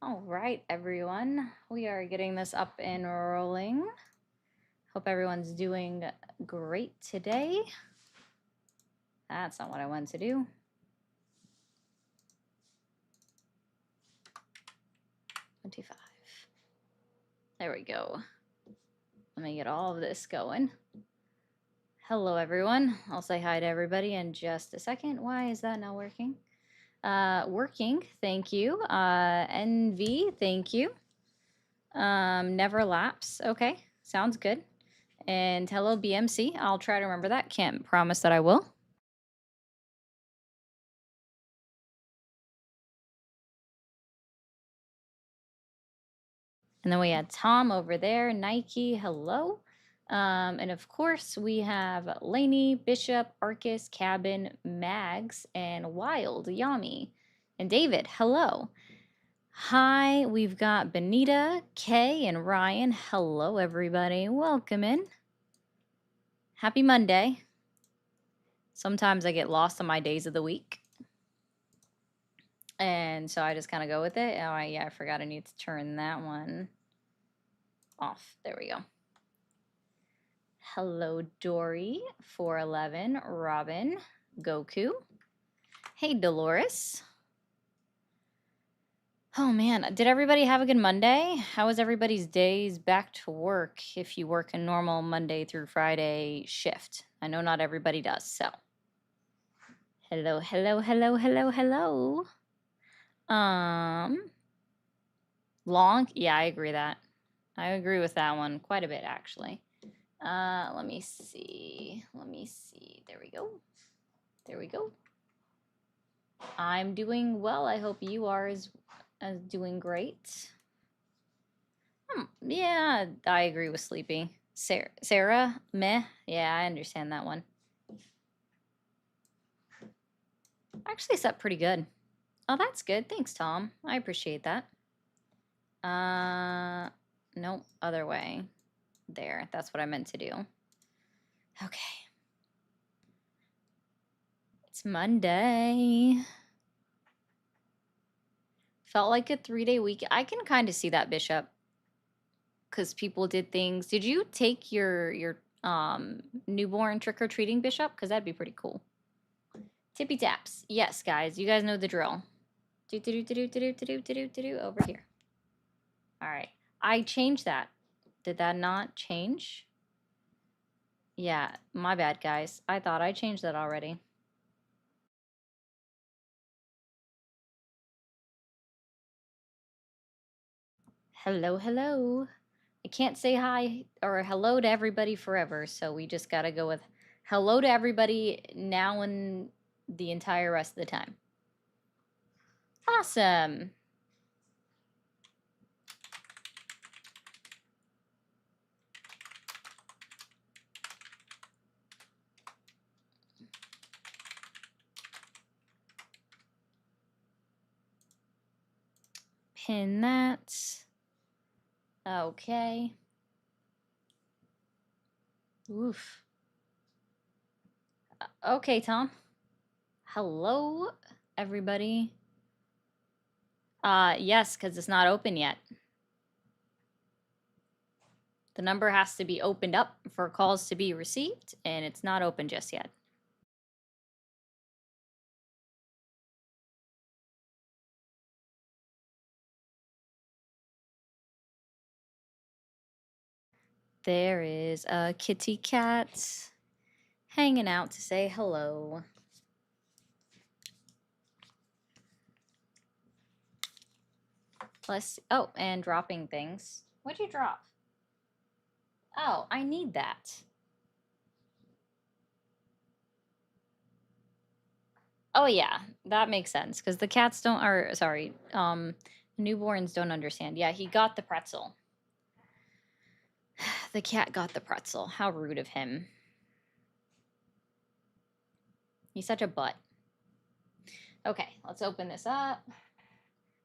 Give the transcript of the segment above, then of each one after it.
All right, everyone. We are getting this up and rolling. Hope everyone's doing great today. That's not what I wanted to do. $25. There we go. Let me get all of this going. Hello, everyone. I'll say hi to everybody in just a second. Why is that not working? Working. Thank you. NV. Thank you. Never lapse. Okay. Sounds good. And hello, BMC. I'll try to remember that. Can't promise that I will. And then we had Tom over there, Nike, hello. And of course, we have Laney, Bishop, Arcus, Cabin, Mags, and Wild, Yami. And David, hello. Hi, we've got Benita, Kay, and Ryan. Hello, everybody. Welcome in. Happy Monday. Sometimes I get lost on my days of the week. And so I just kind of go with it. Oh, yeah, I forgot I need to turn that one off. There we go. Hello, Dory, 411, Robin, Goku. Hey, Dolores. Oh, man. Did everybody have a good Monday? How was everybody's days back to work if you work a normal Monday through Friday shift? I know not everybody does, so. Hello, hello, hello, hello, hello. Long? Yeah, I agree that. I agree with that one quite a bit, actually. Let me see. There we go. There we go. I'm doing well. I hope you are as doing great. Yeah, I agree with Sleepy. Sarah, meh. Yeah, I understand that one. Actually set pretty good. Oh, that's good. Thanks, Tom. I appreciate that. Nope, other way. There, that's what I meant to do. Okay. It's Monday. Felt like a 3-day week. I can kind of see that, Bishop. Because people did things. Did you take your newborn trick-or-treating, Bishop? Because that'd be pretty cool. Tippy taps. Yes, guys. You guys know the drill. Do over here. All right. I changed that. Did that not change? Yeah, my bad, guys. I thought I changed that already. Hello, hello. I can't say hi or hello to everybody forever, so we just gotta go with hello to everybody now and the entire rest of the time. Awesome. Pin that. Okay. Oof. Okay, Tom. Hello, everybody. Yes, because it's not open yet. The number has to be opened up for calls to be received, and it's not open just yet. There is a kitty cat hanging out to say hello. Plus, oh, and dropping things. What'd you drop? Oh, I need that. Oh yeah, that makes sense because the cats don't. Or sorry, newborns don't understand. Yeah, he got the pretzel. The cat got the pretzel. How rude of him. He's such a butt. Okay, let's open this up.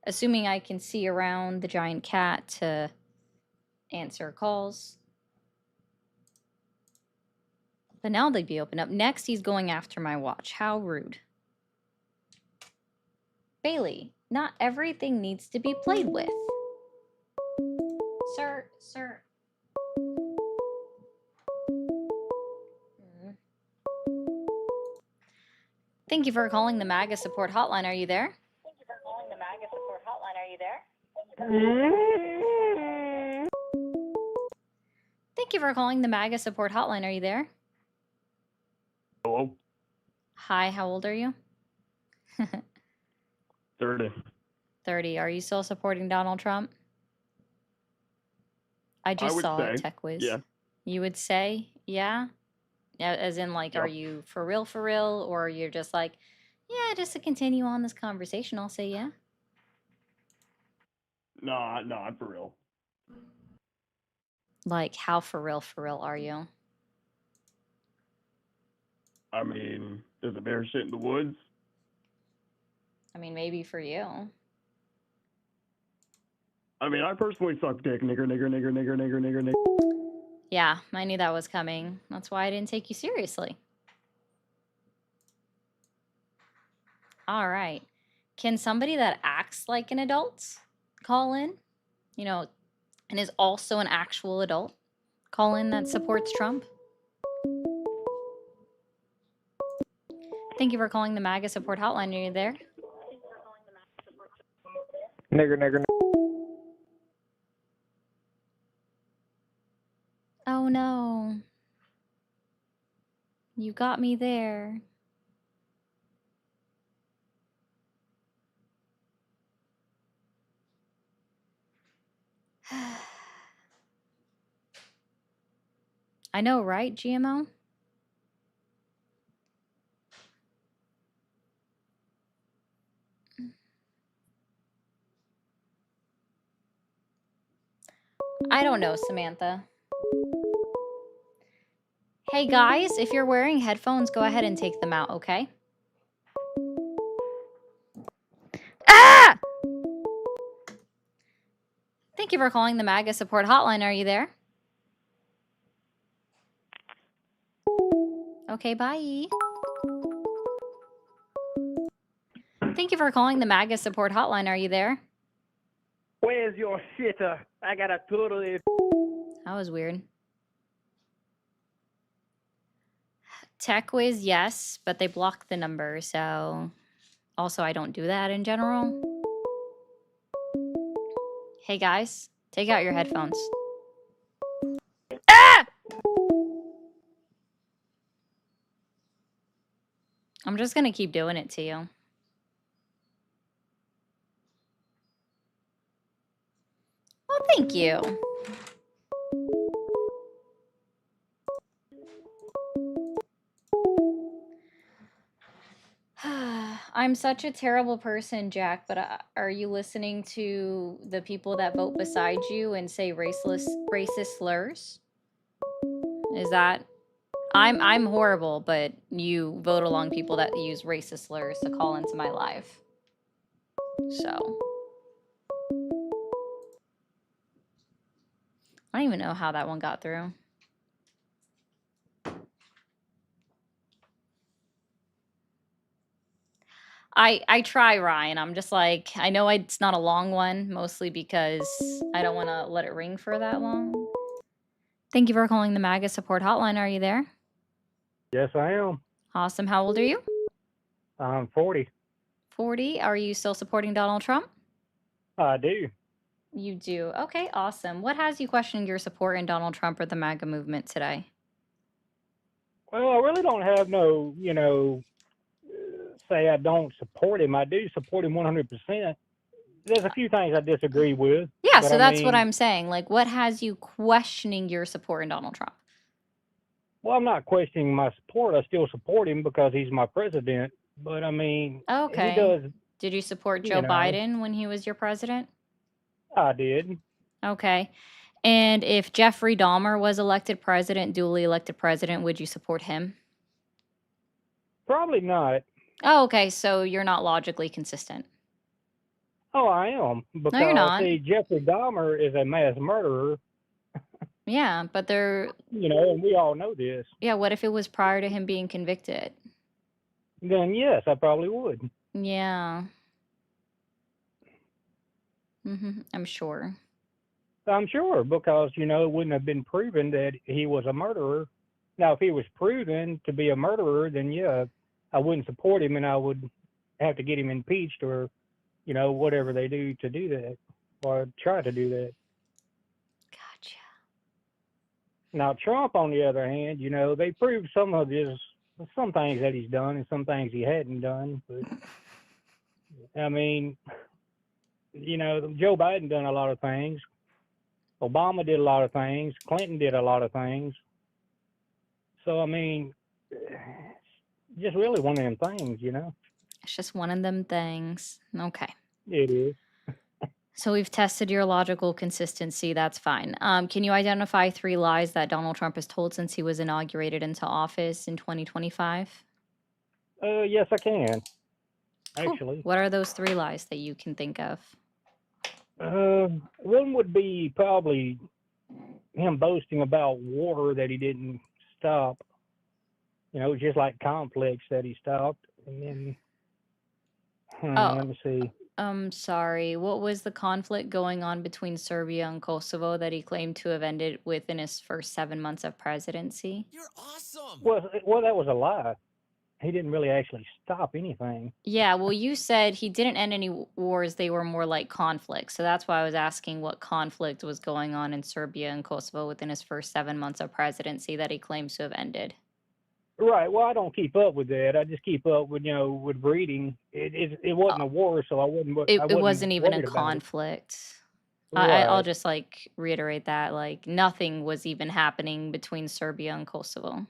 Assuming I can see around the giant cat to answer calls. But now they'd be open up. Next, he's going after my watch. How rude. Bailey, not everything needs to be played with. Sir. Thank you for calling the MAGA support hotline. Are you there? Thank you for calling the MAGA support hotline. Are you there? Hello? Hi, how old are you? 30. 30. Are you still supporting Donald Trump? I just would saw it, say, TechWiz. yeah. You would say, yeah? Yeah, as in, like, are Yep. you for real, or you're just like, yeah, just to continue on this conversation, I'll say yeah? No, I'm for real. Like, how for real are you? I mean, does a bear shit in the woods? I mean, maybe for you. I mean, I personally suck dick, nigger. Yeah, I knew that was coming. That's why I didn't take you seriously. All right. Can somebody that acts like an adult call in? You know, and is also an actual adult call in that supports Trump? Thank you for calling the MAGA support hotline. Are you there? Nigger. Oh no. You got me there. I know, right, GMO? I don't know, Samantha. Hey guys, if you're wearing headphones, go ahead and take them out, okay? Ah! Thank you for calling the MAGA support hotline. Are you there? Okay, bye. Thank you for calling the MAGA support hotline. Are you there? Where's your shitter? I got a totally... That was weird. TechWiz, yes, but they blocked the number, so... Also, I don't do that in general. Hey guys, take out your headphones. Ah! I'm just gonna keep doing it to you. Well, thank you. I'm such a terrible person, Jack, but are you listening to the people that vote beside you and say racist slurs? Is that... I'm horrible, but you vote along people that use racist slurs to call into my live. So... I don't even know how that one got through. I try, Ryan. I'm just like, I know it's not a long one, mostly because I don't want to let it ring for that long. Thank you for calling the MAGA support hotline. Are you there? Yes, I am. Awesome. How old are you? I'm 40. 40. Are you still supporting Donald Trump? I do. You do. Okay, awesome. What has you questioning your support in Donald Trump or the MAGA movement today? Well, I really don't have no, say I don't support him. I do support him 100%. There's a few things I disagree with. Yeah, but so that's what I'm saying. Like, what has you questioning your support in Donald Trump? Well, I'm not questioning my support. I still support him because he's my president. But, I mean, Okay. he does... Did you support Joe Biden when he was your president? I did. Okay. And if Jeffrey Dahmer was elected president, duly elected president, would you support him? Probably not. Oh, okay. So you're not logically consistent. Oh, I am. Because, no, you're not. See, Jeffrey Dahmer is a mass murderer. Yeah, but they're... and we all know this. Yeah, what if it was prior to him being convicted? Then, yes, I probably would. Yeah. I'm sure. I'm sure, because it wouldn't have been proven that he was a murderer. Now, if he was proven to be a murderer, then yeah, I wouldn't support him, and I would have to get him impeached, or whatever they do to do that, or try to do that. Gotcha. Now, Trump, on the other hand, they proved some things that he's done and some things he hadn't done. But I mean, Joe Biden done a lot of things. Obama did a lot of things. Clinton did a lot of things. So, I mean, just really one of them things, It's just one of them things. Okay. It is. So we've tested your logical consistency. That's fine. Can you identify 3 lies that Donald Trump has told since he was inaugurated into office in 2025? Yes, I can. Cool. Actually, What are those 3 lies that you can think of? one would be probably him boasting about water that he didn't stop. Just like conflicts that he stopped. And then, let me see. Sorry. What was the conflict going on between Serbia and Kosovo that he claimed to have ended within his first 7 months of presidency? You're awesome. Well, that was a lie. He didn't really actually stop anything. Yeah, well, you said he didn't end any wars. They were more like conflicts. So that's why I was asking what conflict was going on in Serbia and Kosovo within his first 7 months of presidency that he claims to have ended. Right. Well, I don't keep up with that. I just keep up with with reading. It wasn't a war, so I wasn't. It wasn't even a worried about it. conflict. I'll Right. just reiterate that nothing was even happening between Serbia and Kosovo.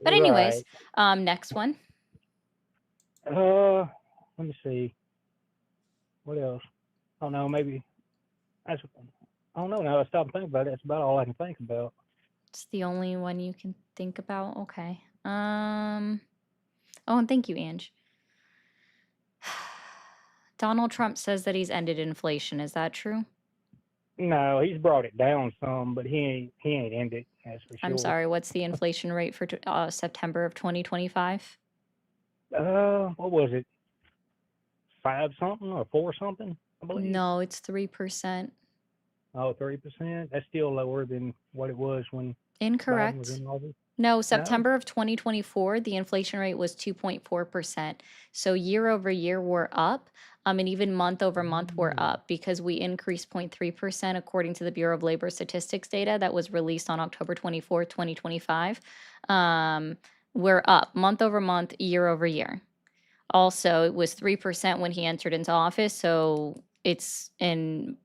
But anyways, next one. Let me see. What else? Oh no, maybe that's. I don't know. Now I stop thinking about it. That's about all I can think about. It's the only one you can think about. Okay. Oh, and thank you, Ange. Donald Trump says that he's ended inflation. Is that true? No, he's brought it down some, but he ain't ended. That's for sure. I'm sorry. What's the inflation rate for September of 2025? What was it? 5 something or 4 something? I believe. No, it's 3%. Oh, 3%. That's still lower than what it was when Biden was Incorrect. in office. No, September of 2024, the inflation rate was 2.4%. So year over year, we're up. And even month over month, we're up because we increased 0.3% according to the Bureau of Labor Statistics data that was released on October 24th, 2025. We're up month over month, year over year. Also, it was 3% when he entered into office. So it's in.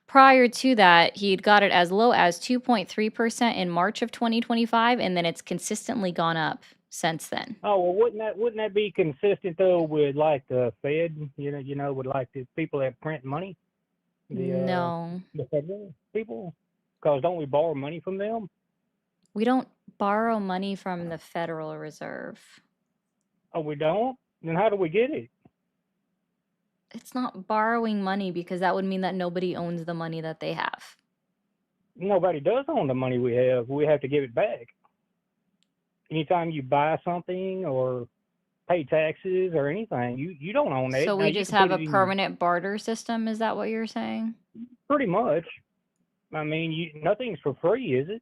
Prior to that, he'd got it as low as 2.3% in March of 2025, and then it's consistently gone up since then. Oh well, wouldn't that be consistent though with like the Fed? With like the people that print money. No, The federal people, because don't we borrow money from them? we don't borrow money from the Federal Reserve. Oh, we don't. Then how do we get it? It's not borrowing money because that would mean that nobody owns the money that they have. Nobody does own the money we have. We have to give it back. Anytime you buy something or pay taxes or anything, you don't own it. So Now, we you just can have put a it in- permanent barter system. Is that what you're saying? Pretty much. I mean, nothing's for free, is it?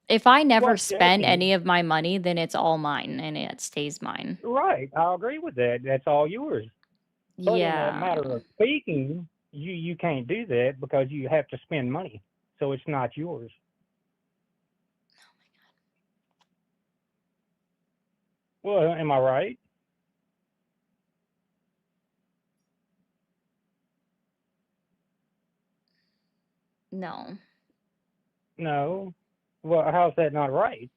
If I never Well, spend okay. any of my money, then it's all mine and it stays mine. Right. I agree with that. That's all yours. But in a Yeah. matter of speaking, you can't do that because you have to spend money, so it's not yours. Well, am I right? No. No. Well, how's that not right?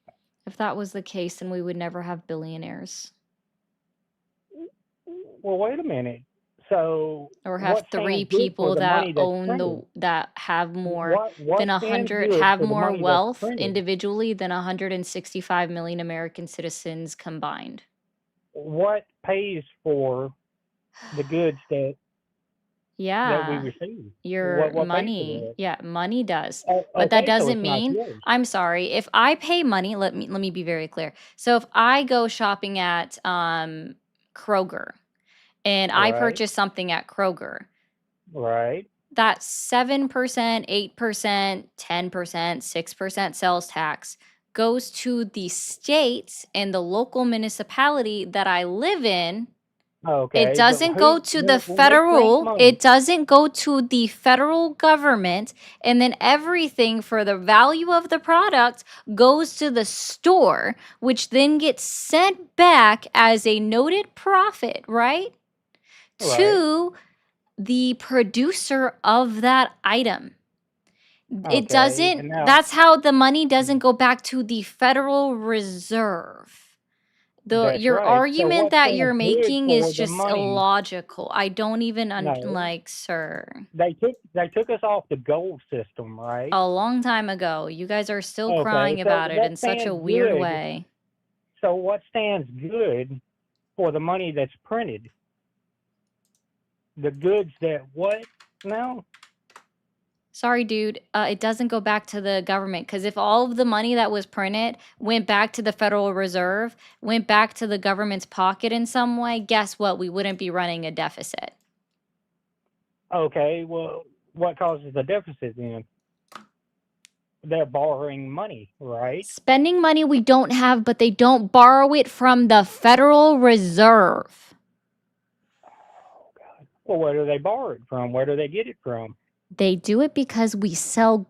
If that was the case, then we would never have billionaires. Well, wait a minute. So Or have what 3 stands good for people the that money that's own printed? that have more What than stands 100 good have for the more money that's wealth printed? individually than 165 million American citizens combined. What pays for the goods that we Yeah, receive? your What pays for money. that? Yeah, money does. But that Okay, so doesn't it's not mean, yours. I'm sorry, if I pay money, let me be very clear. So if I go shopping at Kroger and I Right. purchase something at Kroger, Right. that 7%, 8%, 10%, 6% sales tax goes to the state and the local municipality that I live in. It Okay. But doesn't go to the when they print federal, money, it doesn't go to the federal government, and then everything for the value of the product goes to the store, which then gets sent back as a noted profit, right? right? To the producer of that item. It Okay. doesn't, And now, that's how the money doesn't go back to the Federal Reserve. that's Your right. So argument what that stands you're good making for is the just money? illogical. I don't even No, like, sir. they took us off the gold system, right? A long time ago. You guys are still Okay. crying So about it what in such a stands weird good? way. So what stands good for the money that's printed? The goods that what now? Sorry, dude. It doesn't go back to the government, because if all of the money that was printed went back to the Federal Reserve, went back to the government's pocket in some way, guess what? We wouldn't be running a deficit. Okay. Well, what causes the deficit then? They're borrowing money, right? Spending money we don't have, but they don't borrow it from the Federal Reserve. Oh God. Well, where do they borrow it from? Where do they get it from? They do it because we sell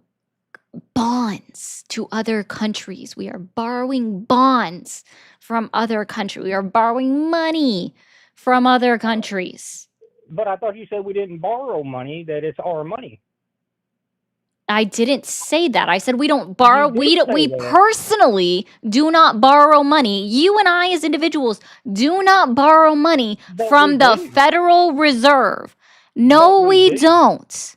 bonds to other countries. We are borrowing bonds from other countries. We are borrowing money from other countries. But I thought you said we didn't borrow money; that it's our money. I didn't say that. I said we don't borrow. You did say We that. personally do not borrow money. You and I, as individuals, do not borrow money But from we the do. Federal Reserve. No, But we we do. don't.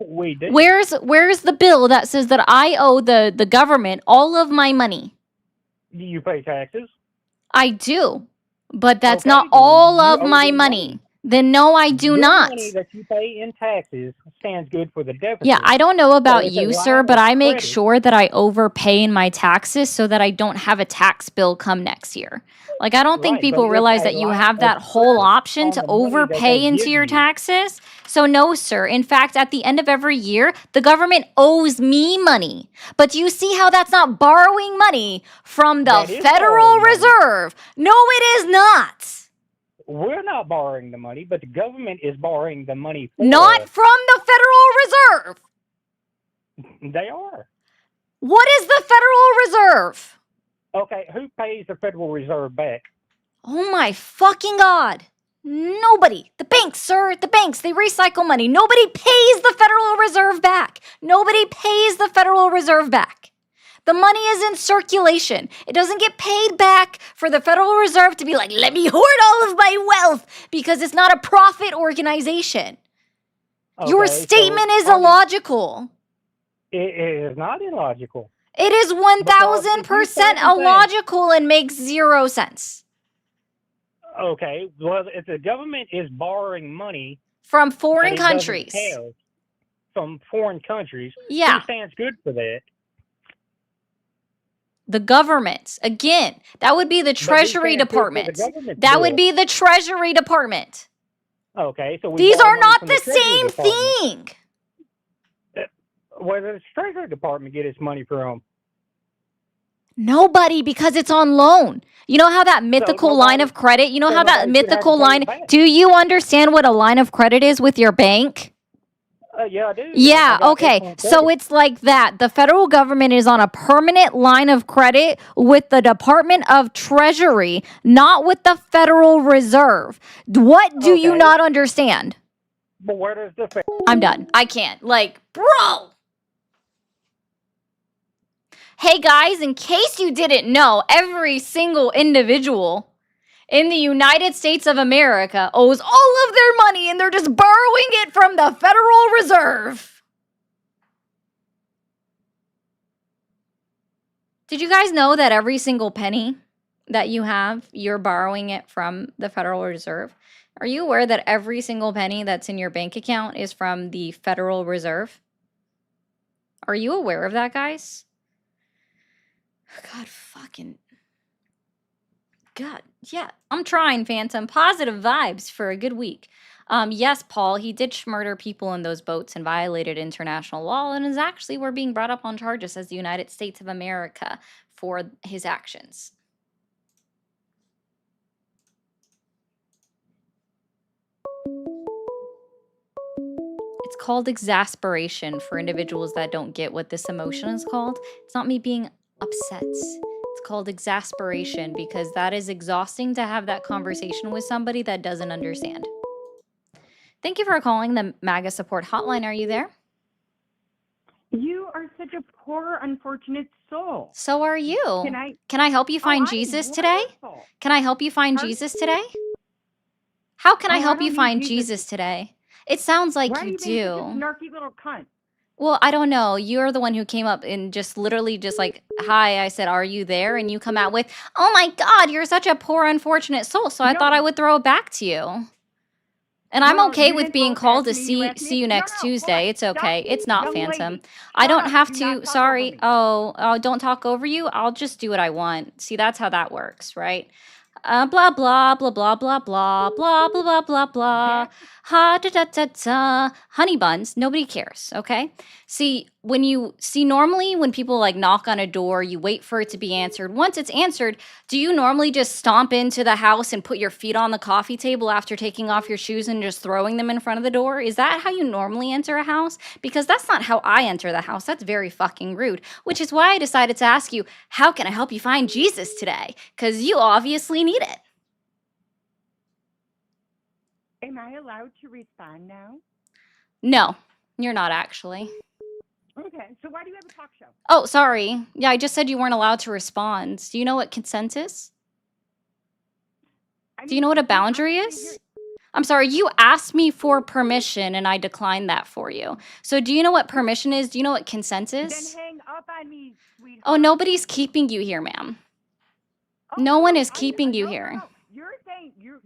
We do. Where's the bill that says that I owe the government all of my money? Do you pay taxes? I do, but that's Okay, not then all you of owe my them money. Then no, I do Your not. money that you pay in taxes stands good for the deficit. Yeah, I don't know about it's a you, sir, line but of I make credit. sure that I overpay in my taxes so that I don't have a tax bill come next year. Like, I don't think Right, but people it's realize a that you line have of that whole credit option on to the money that overpay they into give your you. taxes. So no, sir. In fact, at the end of every year, the government owes me money. But do you see how that's not borrowing money from the That is Federal borrowing money. Reserve? No, it is not. We're not borrowing the money, but the government is borrowing the money for Not us. from the Federal Reserve. They are. What is the Federal Reserve? Okay, who pays the Federal Reserve back? Oh my fucking God. Nobody. The banks, sir. The banks. They recycle money. Nobody pays the Federal Reserve back. Nobody pays the Federal Reserve back. The money is in circulation. It doesn't get paid back for the Federal Reserve to be like, let me hoard all of my wealth, because it's not a profit organization. Your Okay, so statement is are you- illogical. It is not illogical. It is Because if you 1000% say illogical and makes zero sense. Okay, well, if the government is borrowing money From that foreign it doesn't countries. have from foreign countries, Yeah. who stands good for that? The government. Again, that would be the But who Treasury stands good for the Department. government's That would bill? be the Treasury Department. Okay, so we These borrow are money not from the Treasury same Department. thing. Where does the Treasury Department get its money from? Nobody, because it's on loan. You know how that mythical line nobody- of credit, you know so how that nobody should have to mythical pay line, it back. do you understand what a line of credit is with your bank? Yeah, I do. Yeah, I got okay. excellent So credit. it's like that. The federal government is on a permanent line of credit with the Department of Treasury, not with the Federal Reserve. What do you Okay. not understand? But where does the I'm done. I can't. Like, bro. Hey guys, in case you didn't know, every single individual in the United States of America owes all of their money, and they're just borrowing it from the Federal Reserve. Did you guys know that every single penny that you have, you're borrowing it from the Federal Reserve? Are you aware that every single penny that's in your bank account is from the Federal Reserve? Are you aware of that, guys? God fucking... God, yeah, I'm trying, Phantom. Positive vibes for a good week. Yes, Paul, he did murder people in those boats and violated international law, and is actually we're being brought up on charges as the United States of America for his actions. It's called exasperation for individuals that don't get what this emotion is called. It's not me being upset. It's called exasperation because that is exhausting to have that conversation with somebody that doesn't understand. Thank you for calling the MAGA support hotline. Are you there? You are such a poor, unfortunate soul. So are you. Can I help you find I'm Jesus today? wonderful. Can I help you find Pardon? Jesus today? How can I Oh, I help don't you need find Jesus. Jesus today? It sounds like Why are you you being such a do. snarky little cunt? Well, I don't know. You're the one who came up and just literally just like, hi, I said, are you there? And you come out with, oh my God, you're such a poor, unfortunate soul. So I No. thought I would throw it back to you. And I'm No, okay you with didn't being throw it called back to to me. You asked me see you no, next no, hold Tuesday. on. It's okay. Stop, It's not young Phantom. lady. I Shut don't up. have Do to. not talk over Sorry. me. Oh, don't talk over you. I'll just do what I want. See, that's how that works, right? Blah blah blah blah blah blah blah blah blah blah blah. That's Ha da da da da. Honey buns. Nobody cares. Okay. See, normally when people like knock on a door, you wait for it to be answered. Once it's answered, do you normally just stomp into the house and put your feet on the coffee table after taking off your shoes and just throwing them in front of the door? Is that how you normally enter a house? Because that's not how I enter the house. That's very fucking rude. Which is why I decided to ask you, how can I help you find Jesus today? Because you obviously need it. Am I allowed to respond now? No, you're not actually. Okay, so why do you have a talk show? Oh, sorry. Yeah, I just said you weren't allowed to respond. Do you know what consent is? Do you know what a boundary is? I'm sorry, you asked me for permission and I declined that for you. So do you know what permission is? Do you know what consent Then is? hang up on me, sweetheart. Oh, nobody's keeping you here, ma'am. Oh, No one is I- keeping you no, here. No. You're saying you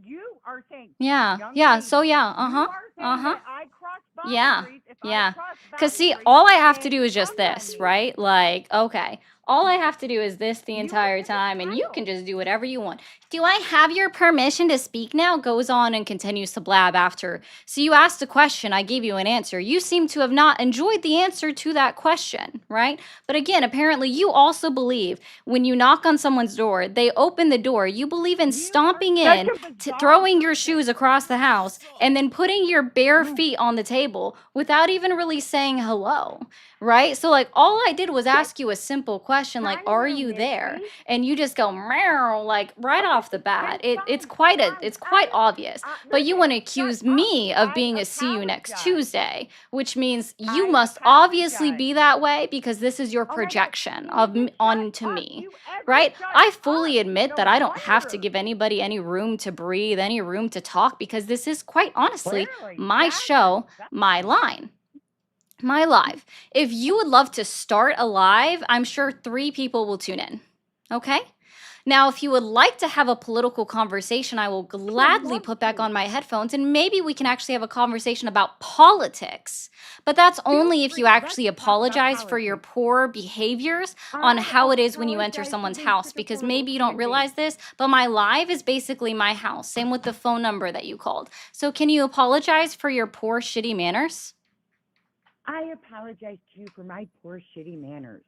are saying Yeah, young yeah, lady, so yeah, you uh-huh, are saying uh-huh. that I cross Yeah, boundaries. If yeah. I cross Because see, boundaries, all I have to then do is just hung on this, me. right? Like, okay, all I have to do is this the You are entire such a time, and you can child. just do whatever you want. Do I have your permission to speak now? Goes on and continues to blab after. So you asked a question, I gave you an answer. You seem to have not enjoyed the answer to that question, right? But again, apparently you also believe when you knock on someone's door, they open the door. You believe in You stomping are in, such a bizarre throwing your person. shoes across the house, and then putting your bare feet on the table without even really saying hello, right? So like all I did was ask you a simple question like, Kind are of you there? Missy. And you just go meow like right Okay, off the bat. then It's fine. quite obvious. But you want to Listen, accuse shut up. me of I being a see you next apologize. Tuesday, which means you I must obviously apologize. be that way because this is your Oh my God, projection will of you shut onto up? me. You ever Right? shut I fully up? admit No that I don't have to wonder. give anybody any room to breathe, any room to talk because this is quite honestly Clearly, my show, my line. My live. If you would love to start a live, I'm sure 3 people will tune in. Okay? Now, if you would like to have a political conversation, I will gladly love put back to. on my headphones and maybe we can actually have a conversation about politics. But that's only if you free. actually Let's talk about apologize for your politics. poor behaviors on I how it is when you enter apologize for someone's being house such a because horrible maybe you don't human being. realize this, but my live is basically my house. Same with the phone number that you called. So can you apologize for your poor, shitty manners? I apologize to you for my poor, shitty manners.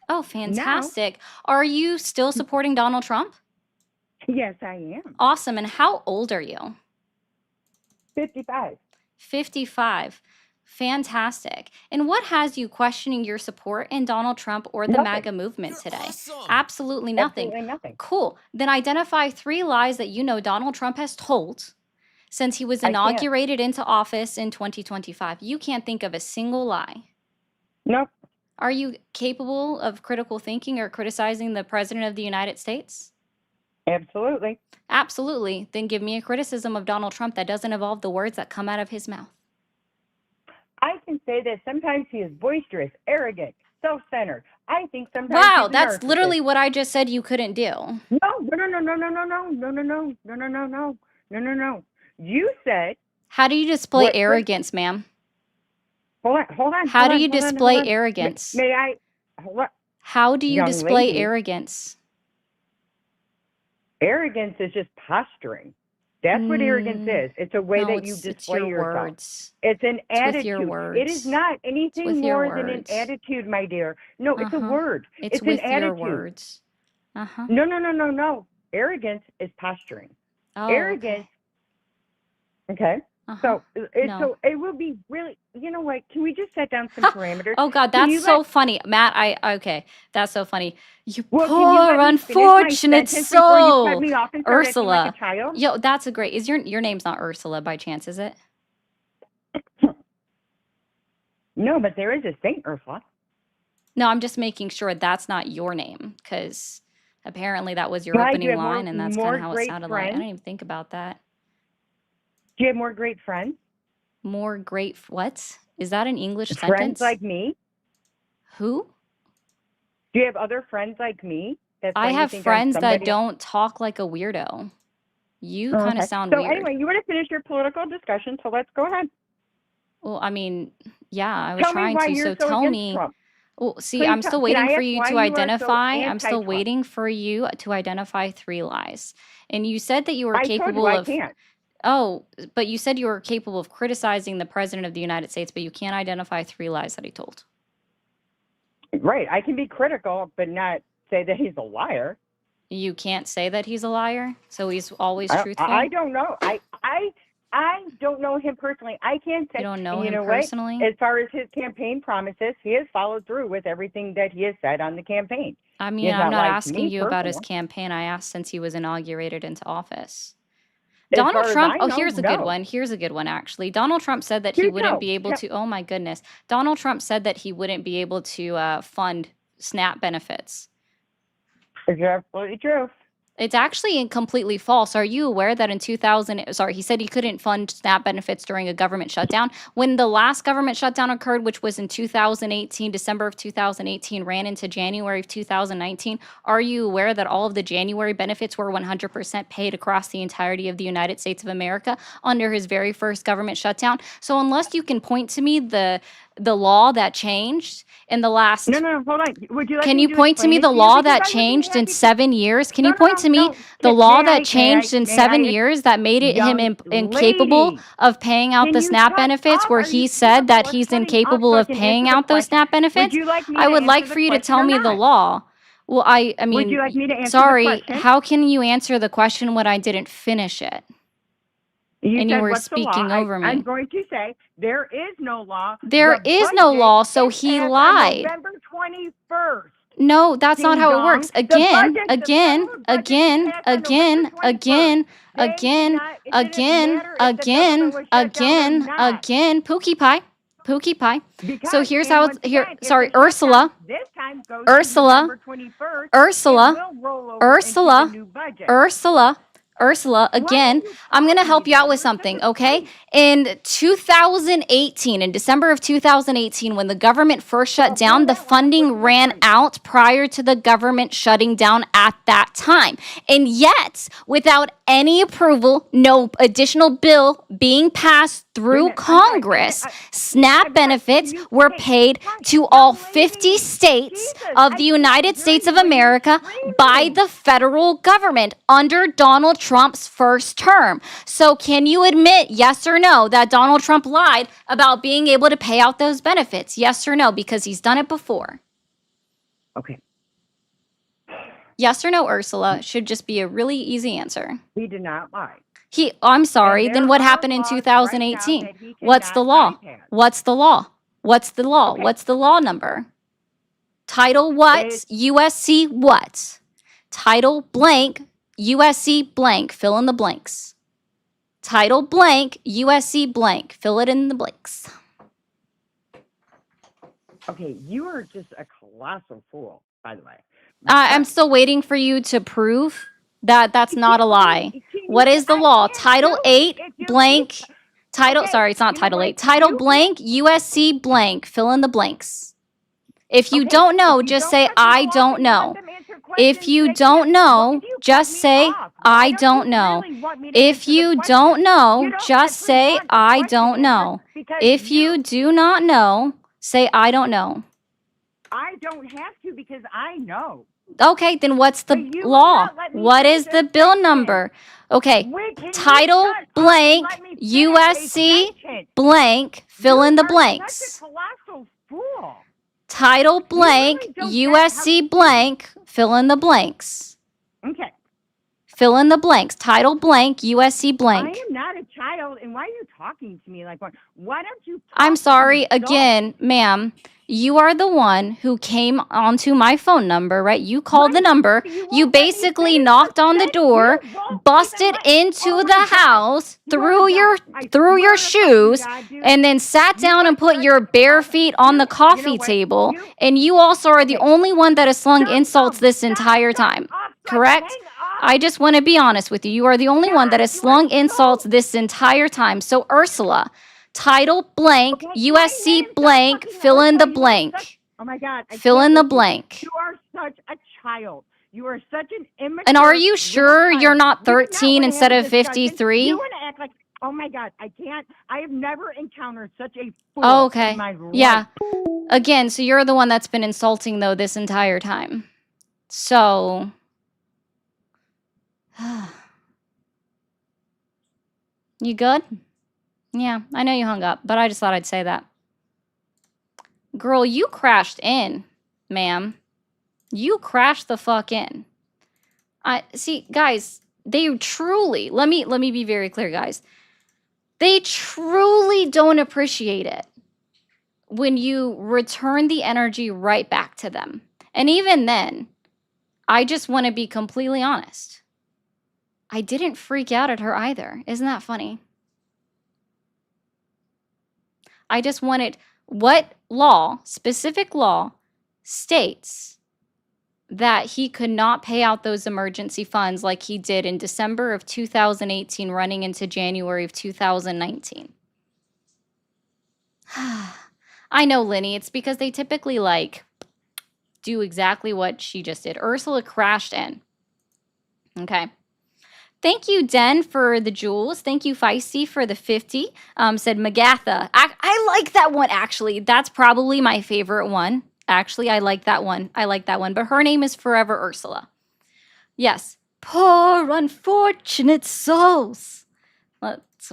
Oh, fantastic. Are you still supporting Donald Trump? Yes, I am. Awesome. And how old are you? 55. 55. Fantastic. And what has you questioning your support in Donald Trump or the Nothing. MAGA movement You're today? awesome. Absolutely nothing. Absolutely nothing. Cool. Then identify 3 lies that you know Donald Trump has told since he was I can't. inaugurated into office in 2025. You can't think of a single lie. Nope. Are you capable of critical thinking or criticizing the President of the United States? Absolutely. Absolutely. Then give me a criticism of Donald Trump that doesn't involve the words that come out of his mouth. I can say that sometimes he is boisterous, arrogant, self-centered. I think sometimes Wow, he's a that's narcissist. literally what I just said you couldn't do. No. You said, How do you display What- arrogance, ma'am? hold on. How hold do on, you hold on, display hold on. arrogance? May I? Hold on. How do you Young display lady. arrogance? Arrogance is just posturing. That's what arrogance is. It's a way No, that you it's display your yourself. words. It's an It's attitude. with your words. It is not anything with your more than an words. attitude, my dear. No, it's a Uh-huh. word. It's an with your attitude. words. Uh-huh. No. Arrogance is posturing. Oh, Arrogance. Okay. Uh-huh. So No. it will be really. You know what? Can we just set down some parameters? Oh God, Can you that's so funny, Matt. Okay, that's so funny. You Well, can you poor let me finish my unfortunate sentence before you cut soul, me off and start acting like Ursula. a child? Yo, that's a great. Is your name's not Ursula by chance? Is it? No, but there is a Saint Ursula. No, I'm just making sure that's not your name because apparently that was your Why, do opening you have line, and that's kind more of how it great sounded like. I friends? didn't even think about that. Do you have more great friends? More great. What is that? An English Friends sentence? like me? Who? Do you have other friends like me? That's why I you have think I'm friends that somebody- don't talk like a weirdo. You Oh, kind of okay. sound So weird. anyway, you want to finish your political discussion, so let's go ahead. Well, I mean, yeah, I was Tell me trying why to. you're So so tell against me. Trump. Well, see, Please I'm tell- still can waiting I for ask you why to you are so identify. I'm still anti-Trump? waiting for you to identify 3 lies. And you said that you were I told you capable I of. can't. Oh, but you said you were capable of criticizing the president of the United States, but you can't identify 3 lies that he told. Right, I can be critical, but not say that he's a liar. You can't say that he's a liar, so he's always truthful. I don't know. I don't know him personally. I can't say. You don't know and you him know what? personally? As far as his campaign promises, he has followed through with everything that he has said on the campaign. I He mean, has I'm not lied to asking me you about his personally. campaign. I asked since he was inaugurated into office. As Donald far as Trump, I oh, know, here's a good no. one. Here's a good one, actually. Donald Trump said that he Do wouldn't tell. be able Tell- to, oh my goodness. Donald Trump said that he wouldn't be able to fund SNAP benefits. It's absolutely true. It's actually completely false. Are you aware that in 2000, sorry, he said he couldn't fund SNAP benefits during a government shutdown? When the last government shutdown occurred, which was in 2018, December of 2018, ran into January of 2019, are you aware that all of the January benefits were 100% paid across the entirety of the United States of America under his very first government shutdown? So unless you can point to me the law that changed in the last... No, hold on. Would you like Can me you to point to explain me it the to you? law Because that I would be changed in happy to- 7 years? Can No, you point to me the Can- law may that I- changed in may 7 I- years that made it him Young incapable lady, of paying out can the you SNAP shut benefits up? where Are he you said that capable of he's shutting up incapable so I of can paying answer the out those question? SNAP benefits? Would you like me I to would like answer for you to question tell or me the not? law. Well, I mean, Would you like me to answer the sorry, question? how can you answer the question when I didn't finish it? You And said, you were what's the law? speaking over me. I'm going to say there is no law. There The is no budget law, so is he passed on lied. November 21st. No, that's not how it Ding works. dong. The Again, budget, the again, federal budget again, passed on again, November 21st. again, They again, did not- it didn't again, matter if the again, government was shut down or again, not. again, Pookie Pie, Pookie Pie. Because, So here's and how once it's here. again, if Sorry, the shutdown Ursula, this time goes Ursula, to November 21st, Ursula, it will roll over Ursula, into the new budget. Ursula, again, I'm going to help you out with something, okay? In 2018, in December of 2018, when the government first shut down, the funding ran out prior to the government shutting down at that time. And yet, without any approval, no additional bill being passed through Congress, SNAP benefits were paid to all 50 states of the United States of America by the federal government under Donald Trump's first term. So can you admit, yes or no, that Donald Trump lied about being able to pay out those benefits? Yes or no, because he's done it before. Okay. Yes or no, Ursula, should just be a really easy answer. He did not lie. I'm sorry, And then there what are happened in laws right now 2018? that he What's the cannot law? bypass. What's the law? What's the law? Okay. What's the law number? Title what? It's- USC what? Title blank, USC blank, fill in the blanks. Title blank, USC blank, fill it in the blanks. Okay, you are just a colossal fool, by the way. I'm still waiting for you to prove that that's not a lie. What is the law? Title 8 blank, title, Okay, sorry, it's not you know Title what? 8. Title You- blank, USC blank, fill in the blanks. If you Okay, don't know, if you just don't say, let them I go off don't and you let know. them answer If questions, you they don't can't- know, if you cut just me say, off, I why don't you know. really want me to If answer the you question? don't know, You don't just simply say, want the I question don't answered know. because If you do not know, say, I don't know. I don't have to because I know. Okay, then what's the But you will law? not let me What finish is a the bill sentence. number? Okay, Wait, can you title shut up and blank, let me finish a USC sentence? blank, fill You in the are blanks. such a colossal fool. Title You blank, really don't get how. USC blank, fill in the blanks. Okay. Fill in the blanks. Title blank, USC I blank. am not a child, and why are you talking to me like one? Why don't you talk I'm to sorry, yourself? again, ma'am. You are the one who came onto my phone number, right? You called Why the number. you won't You let me basically finish knocked a on the sentence? door, You won't busted even let. into Oh the my God. house, Swear through to your God. I through your swear to fucking shoes, God, dude. and then sat You down are and put such your a bare colossal. feet on the You know coffee what? table. You And you also are the okay? only one that has slung Shut insults up! this Stop! entire Shut time. up! So I can Correct? hang I up. just want to be honest with you. You are the only one that God, has you are slung insults so. this entire time. So, Ursula, title blank, Okay, my USC name's not blank, fucking fill in the Ursula. You are such. blank. Oh my God, I Fill can't in the with you. blank. You are such a child. You are such an immature. And are you little sure you're child. not We do not 13 want to instead have a of discussion. 53? You want to act like. Oh my God, I can't. I have never encountered such a fool Okay. in my life. Yeah. Again, so you're the one that's been insulting, though, this entire time. So. You good? Yeah, I know you hung up, but I just thought I'd say that. Girl, you crashed in, ma'am. You crashed the fuck in. See, guys, they truly, let me be very clear, guys. They truly don't appreciate it when you return the energy right back to them. And even then, I just want to be completely honest. I didn't freak out at her either. Isn't that funny? I just wanted what law, specific law, states that he could not pay out those emergency funds like he did in December of 2018 running into January of 2019. I know, Linny, it's because they typically like do exactly what she just did. Ursula crashed in. Okay. Thank you, Den, for the jewels. Thank you, Feisty, for the 50. Said Magatha. I like that one, actually. That's probably my favorite one. Actually, I like that one. I like that one. But her name is Forever Ursula. Yes. Poor unfortunate souls.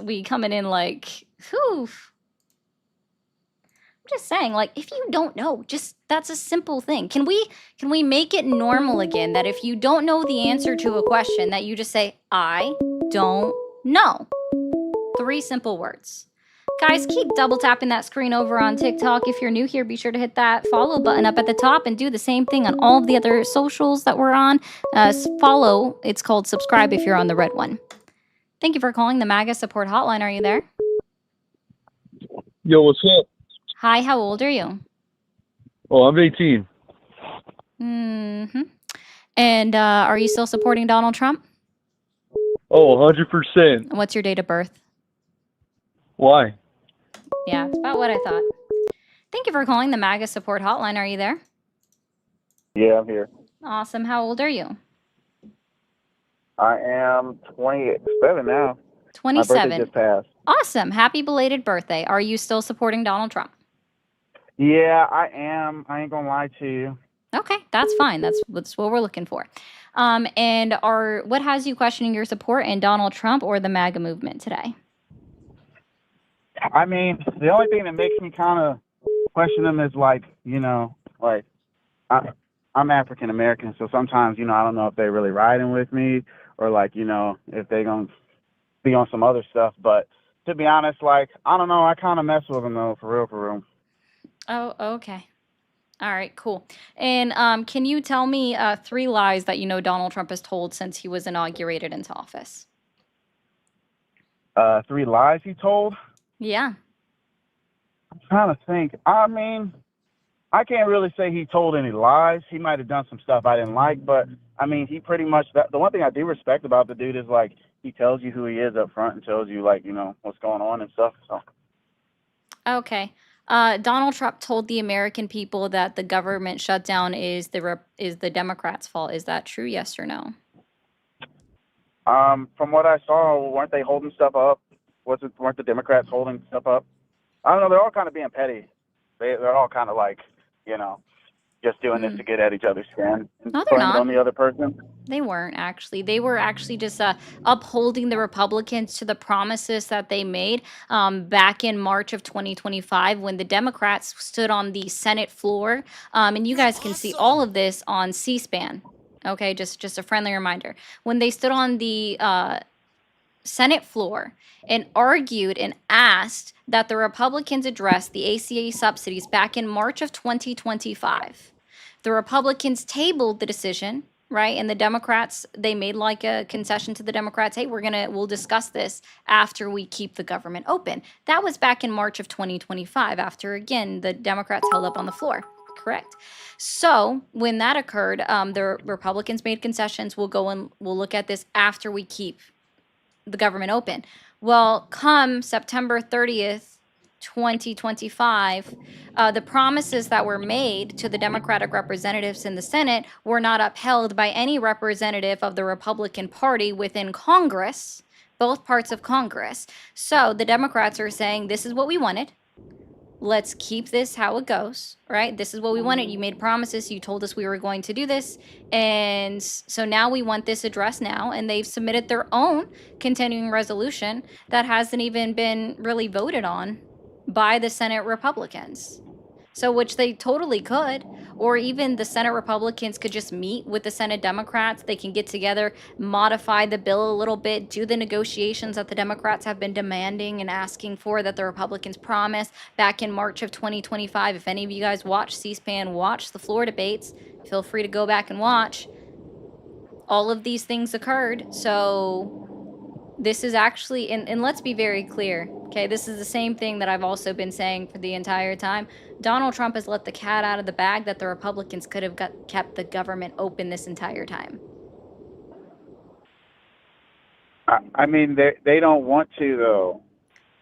We coming in like, whew. I'm just saying, like, if you don't know, just that's a simple thing. Can we make it normal again that if you don't know the answer to a question, that you just say, I don't know. 3 simple words. Guys, keep double tapping that screen over on TikTok. If you're new here, be sure to hit that follow button up at the top and do the same thing on all of the other socials that we're on. Follow, it's called subscribe if you're on the red one. Thank you for calling the MAGA support hotline. Are you there? Yo, what's up? Hi, how old are you? Oh, I'm 18. Mm-hmm. And are you still supporting Donald Trump? Oh, 100%. What's your date of birth? Why? Yeah, it's about what I thought. Thank you for calling the MAGA support hotline. Are you there? Yeah, I'm here. Awesome. How old are you? I am 27 now. My 27. birthday just passed. Awesome. Happy belated birthday. Are you still supporting Donald Trump? Yeah, I am. I ain't gonna lie to you. Okay, that's fine. That's what we're looking for. And what has you questioning your support in Donald Trump or the MAGA movement today? I mean, the only thing that makes me kind of question them is like, you know, like I'm African American, so sometimes, you know, I don't know if they're really riding with me or like, you know, if they gonna be on some other stuff. But to be honest, like, I don't know. I kind of mess with them though, for real. Oh, okay. All right, cool. And can you tell me 3 lies that you know Donald Trump has told since he was inaugurated into office? 3 lies he told. Yeah. I'm trying to think. I mean, I can't really say he told any lies. He might have done some stuff I didn't like, but I mean, he pretty much, the one thing I do respect about the dude is like, he tells you who he is up front and tells you like, you know, what's going on and stuff. So. Okay. Donald Trump told the American people that the government shutdown is the Democrats' fault. Is that true? Yes or no? From what I saw, weren't they holding stuff up? Weren't the Democrats holding stuff up? I don't know. They're all kind of being petty. They're all kind of like, you know, just doing this to get at each other's skin and No, they're putting it not. on the other person? They weren't actually. They were actually just upholding the Republicans to the promises that they made back in March of 2025 when the Democrats stood on the Senate floor. And you guys can see all of this on C-SPAN. Okay, just a friendly reminder. When they stood on the Senate floor and argued and asked that the Republicans address the ACA subsidies back in March of 2025. The Republicans tabled the decision, right? And the Democrats, they made like a concession to the Democrats. Hey, we'll discuss this after we keep the government open. That was back in March of 2025 after, again, the Democrats held up on the floor. Correct. So when that occurred, the Republicans made concessions. We'll look at this after we keep the government open. Well, come September 30th, 2025, the promises that were made to the Democratic representatives in the Senate were not upheld by any representative of the Republican Party within Congress, both parts of Congress. So the Democrats are saying, this is what we wanted. Let's keep this how it goes, right? This is what we wanted. You made promises. You told us we were going to do this. And so now we want this addressed now. And they've submitted their own continuing resolution that hasn't even been really voted on by the Senate Republicans. So which they totally could, or even the Senate Republicans could just meet with the Senate Democrats. They can get together, modify the bill a little bit, do the negotiations that the Democrats have been demanding and asking for that the Republicans promised back in March of 2025. If any of you guys watch C-SPAN, watch the floor debates, feel free to go back and watch. All of these things occurred. So this is actually, and let's be very clear, okay? This is the same thing that I've also been saying for the entire time. Donald Trump has let the cat out of the bag that the Republicans could have kept the government open this entire time. I mean, they don't want to, though.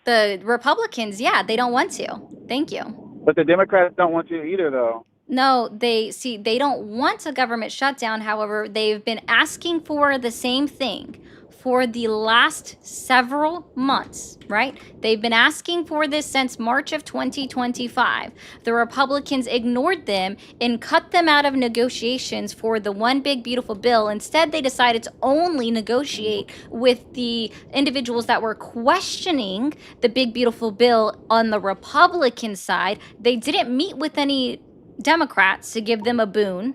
The Republicans, yeah, they don't want to. Thank you. But the Democrats don't want to either, though. No, they don't want a government shutdown. However, they've been asking for the same thing for the last several months, right? They've been asking for this since March of 2025. The Republicans ignored them and cut them out of negotiations for the one big beautiful bill. Instead, they decided to only negotiate with the individuals that were questioning the big beautiful bill on the Republican side. They didn't meet with any Democrats to give them a boon,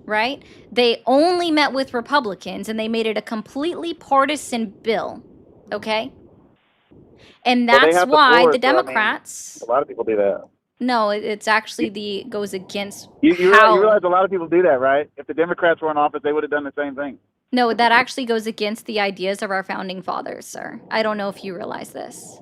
right? They only met with Republicans and they made it a completely partisan bill, okay? And that's why the Democrats... A lot of people do that. No, it's actually goes against You realize a lot of people do that, right? If the Democrats were in office, they would have done the same thing. No, that actually goes against the ideas of our founding fathers, sir. I don't know if you realize this.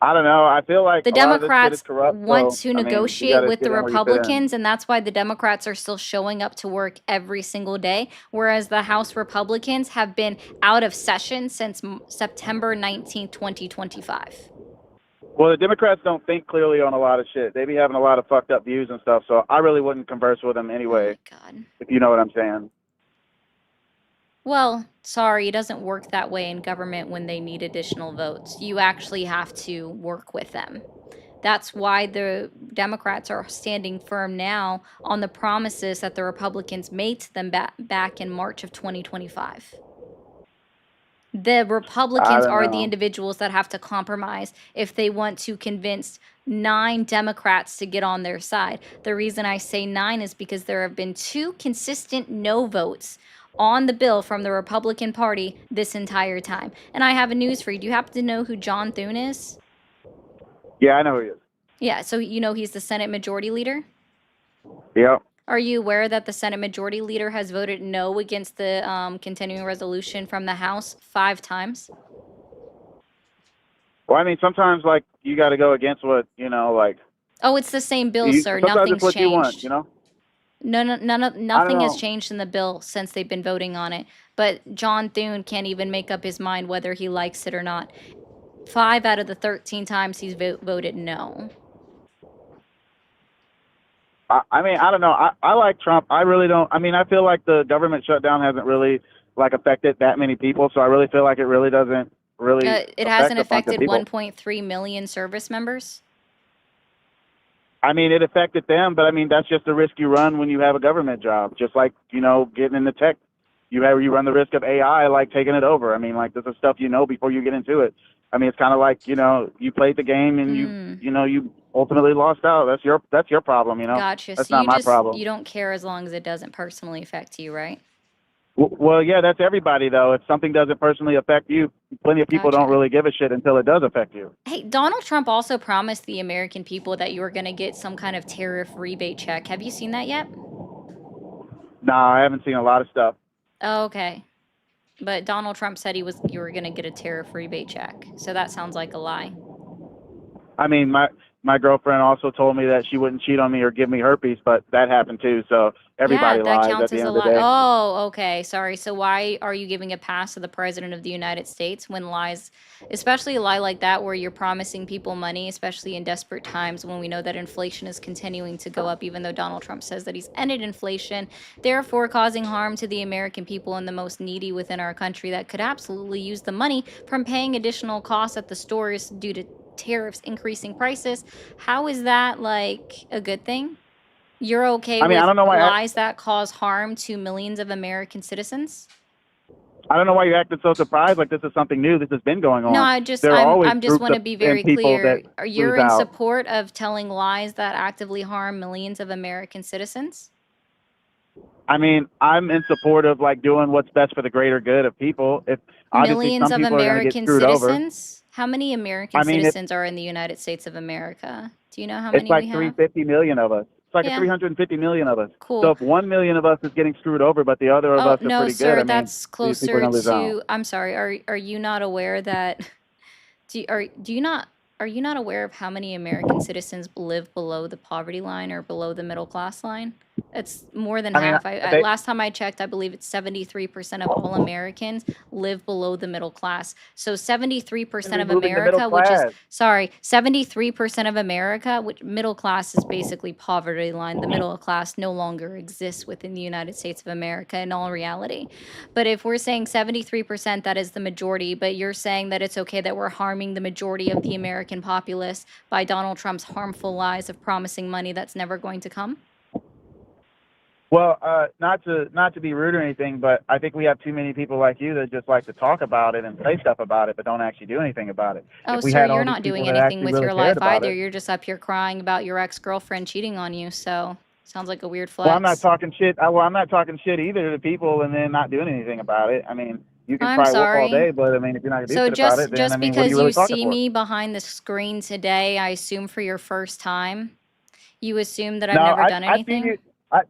I don't know. I feel like the a lot of this shit Democrats is corrupt, want so, to I mean, negotiate you gotta with get the in where you fit in. Republicans, and that's why the Democrats are still showing up to work every single day, whereas the House Republicans have been out of session since September 19th, 2025. Well, the Democrats don't think clearly on a lot of shit. They be having a lot of fucked up views and stuff, so I really wouldn't converse with them anyway, Oh my God. if you know what I'm saying. Well, sorry, it doesn't work that way in government when they need additional votes. You actually have to work with them. That's why the Democrats are standing firm now on the promises that the Republicans made to them back in March of 2025. The Republicans are the individuals that have to compromise if they want to convince 9 Democrats to get on their side. The reason I say 9 is because there have been 2 consistent no votes on the bill from the Republican Party this entire time. And I have a news for you. Do you happen to know who John Thune is? Yeah, I know who he is. Yeah, so you know he's the Senate Majority Leader? Yep. Are you aware that the Senate Majority Leader has voted no against the continuing resolution from the House 5 times? Well, I mean, sometimes, like, you got to go against what, like... Oh, it's the same bill, sir. Sometimes Nothing's it's what changed. you want, you know? No, nothing has changed in the bill since they've been voting on it. But John Thune can't even make up his mind whether he likes it or not. 5 out of the 13 times he's voted no. I mean, I don't know. I like Trump. I really don't. I mean, I feel like the government shutdown hasn't really, affected that many people. So I really feel like it really doesn't really It hasn't affect a bunch of affected people. 1.3 million service members? I mean, it affected them, but I mean, that's just the risk you run when you have a government job. Just like, you know, getting into tech, you run the risk of AI, like taking it over. I mean, like this is stuff you know before you get into it. I mean, it's kind of like, you know, you played the game and you ultimately lost out. That's your problem, you know. Gotcha. That's So not you my just problem. you don't care as long as it doesn't personally affect you, right? Well, yeah, that's everybody though. If something doesn't personally affect you, plenty of people don't Gotcha. really give a shit until it does affect you. Hey, Donald Trump also promised the American people that you were going to get some kind of tariff rebate check. Have you seen that yet? No, I haven't seen a lot of stuff. Oh, okay. But Donald Trump said you were going to get a tariff rebate check. So that sounds like a lie. I mean, my girlfriend also told me that she wouldn't cheat on me or give me herpes, but that happened too. So everybody Yeah, that lies counts at the as end a of the lie. day. Oh, okay. Sorry. So why are you giving a pass to the president of the United States when lies, especially a lie like that where you're promising people money, especially in desperate times when we know that inflation is continuing to go up, even though Donald Trump says that he's ended inflation, therefore causing harm to the American people and the most needy within our country that could absolutely use the money from paying additional costs at the stores due to tariffs increasing prices. How is that like a good thing? You're okay I mean, I with don't know why lies that cause harm to millions of American citizens? I don't know why you acted so surprised. Like this is something new. This has been going on. No, There are always I'm just groups want to of be and very people clear. that Are you lose in out. support of telling lies that actively harm millions of American citizens? I mean, I'm in support of like doing what's best for the greater good of people. If obviously Millions some of people are going to get American screwed over. citizens? How many American I mean, citizens are in the United States of America? Do you know how it's many like we have? 350 million of us. It's like Yeah. 350 million of us. Cool. So if 1 million of us is getting screwed over, but the other of Oh, us are no, pretty sir, good, I mean, that's these people are closer going to lose out. to, I'm sorry, are you not aware that, are you not aware of how many American citizens live below the poverty line or below the middle class line? It's more than I mean, half. Last time I checked, I believe it's 73% of all Americans live below the middle class. So 73% of moving the middle America, which is, class. sorry, 73% of America, which middle class is basically poverty line. The middle class no longer exists within the United States of America in all reality. But if we're saying 73%, that is the majority, but you're saying that it's okay that we're harming the majority of the American populace by Donald Trump's harmful lies of promising money that's never going to come? Well, not to be rude or anything, but I think we have too many people like you that just like to talk about it and say stuff about it, but don't actually do anything about it. Oh, If we sir, had all you're these not people doing that anything actually with really your cared life about either. it. You're just up here crying about your ex-girlfriend cheating on you. So sounds like a weird Well, I'm not flex. talking shit. Well, I'm not talking shit either to people and then not doing anything about it. I mean, you can I'm cry wolf all sorry. day, but I mean, if you're not gonna do So shit about it, then I just mean, what are because you really you talking see for? me behind the screen today, I assume for your first time, you assume that I've No, never done I've seen anything? you.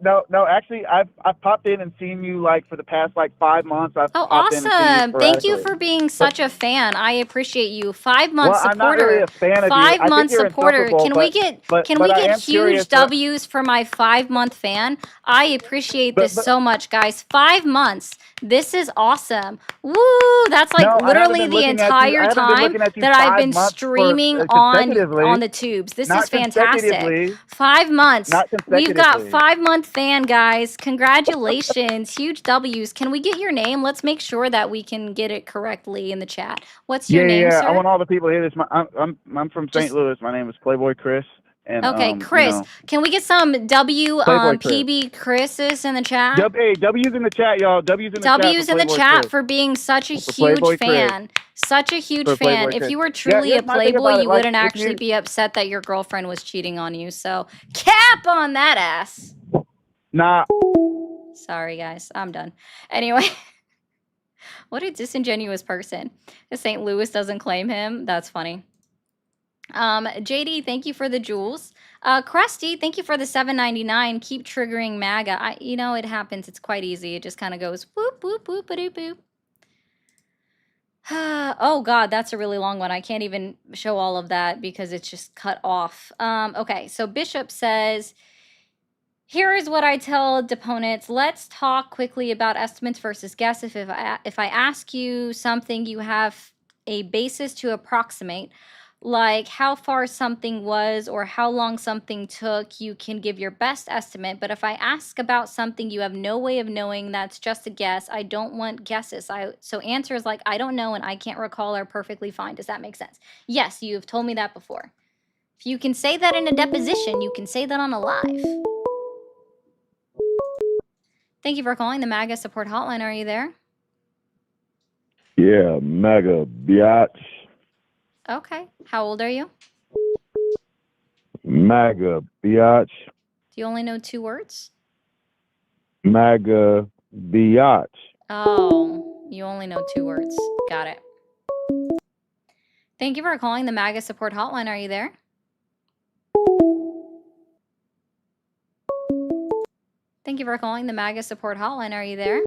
No. Actually, I've popped in and seen you like for the past like 5 months. I've Oh, popped in and seen you awesome. Thank you sporadically. for being such a fan. I appreciate you. 5-month Well, I'm not really supporter. a fan of you. I think 5-month you're supporter. insufferable, Can we get I am curious. huge W's for my 5-month fan? I appreciate this so much, guys. 5 months. This is awesome. Woo! That's like No, I haven't literally been the looking at you. I entire haven't been time looking at you that I've 5 been months streaming consecutively. on the tubes. This Not is fantastic. consecutively. 5 months. Not We've got consecutively. 5-month fan, guys. Congratulations. Huge W's. Can we get your name? Let's make sure that we can get it correctly in the chat. What's your name, Yeah. sir? I want all the people to hear this. I'm from St. Just- Louis. My name is Playboy Chris. And Okay, Chris, you know, can we get some W Playboy Chris. PB Chris's in the chat? Hey, W's in the chat, y'all. W's in the chat. W's for in the Playboy chat Chris. for being such a For huge Playboy Chris. fan. Such a huge For fan. Playboy If Chris. you were truly a here's my thing Playboy, about it, you like, wouldn't if actually you- be upset that your girlfriend was cheating on you. So cap on that ass. Nah. Sorry, guys. I'm done. Anyway, what a disingenuous person. If St. Louis doesn't claim him, that's funny. JD, thank you for the jewels. Krusty, thank you for the $7.99. Keep triggering MAGA. It happens. It's quite easy. It just kind of goes whoop, whoop, whoop, boop, boop. Oh, God, that's a really long one. I can't even show all of that because it's just cut off. Okay, so Bishop says, here is what I tell deponents. Let's talk quickly about estimates versus guess. If I ask you something, you have a basis to approximate, like how far something was or how long something took, you can give your best estimate. But if I ask about something you have no way of knowing, that's just a guess. I don't want guesses. So answers like I don't know and I can't recall are perfectly fine. Does that make sense? Yes, you've told me that before. If you can say that in a deposition, you can say that on a live. Thank you for calling the MAGA support hotline. Are you there? Yeah, mega biatch. Okay. How old are you? MAGA biatch. Do you only know 2 words? MAGA biatch. Oh, you only know 2 words. Got it. Thank you for calling the MAGA support hotline. Are you there? Thank you for calling the MAGA support hotline. Are you there?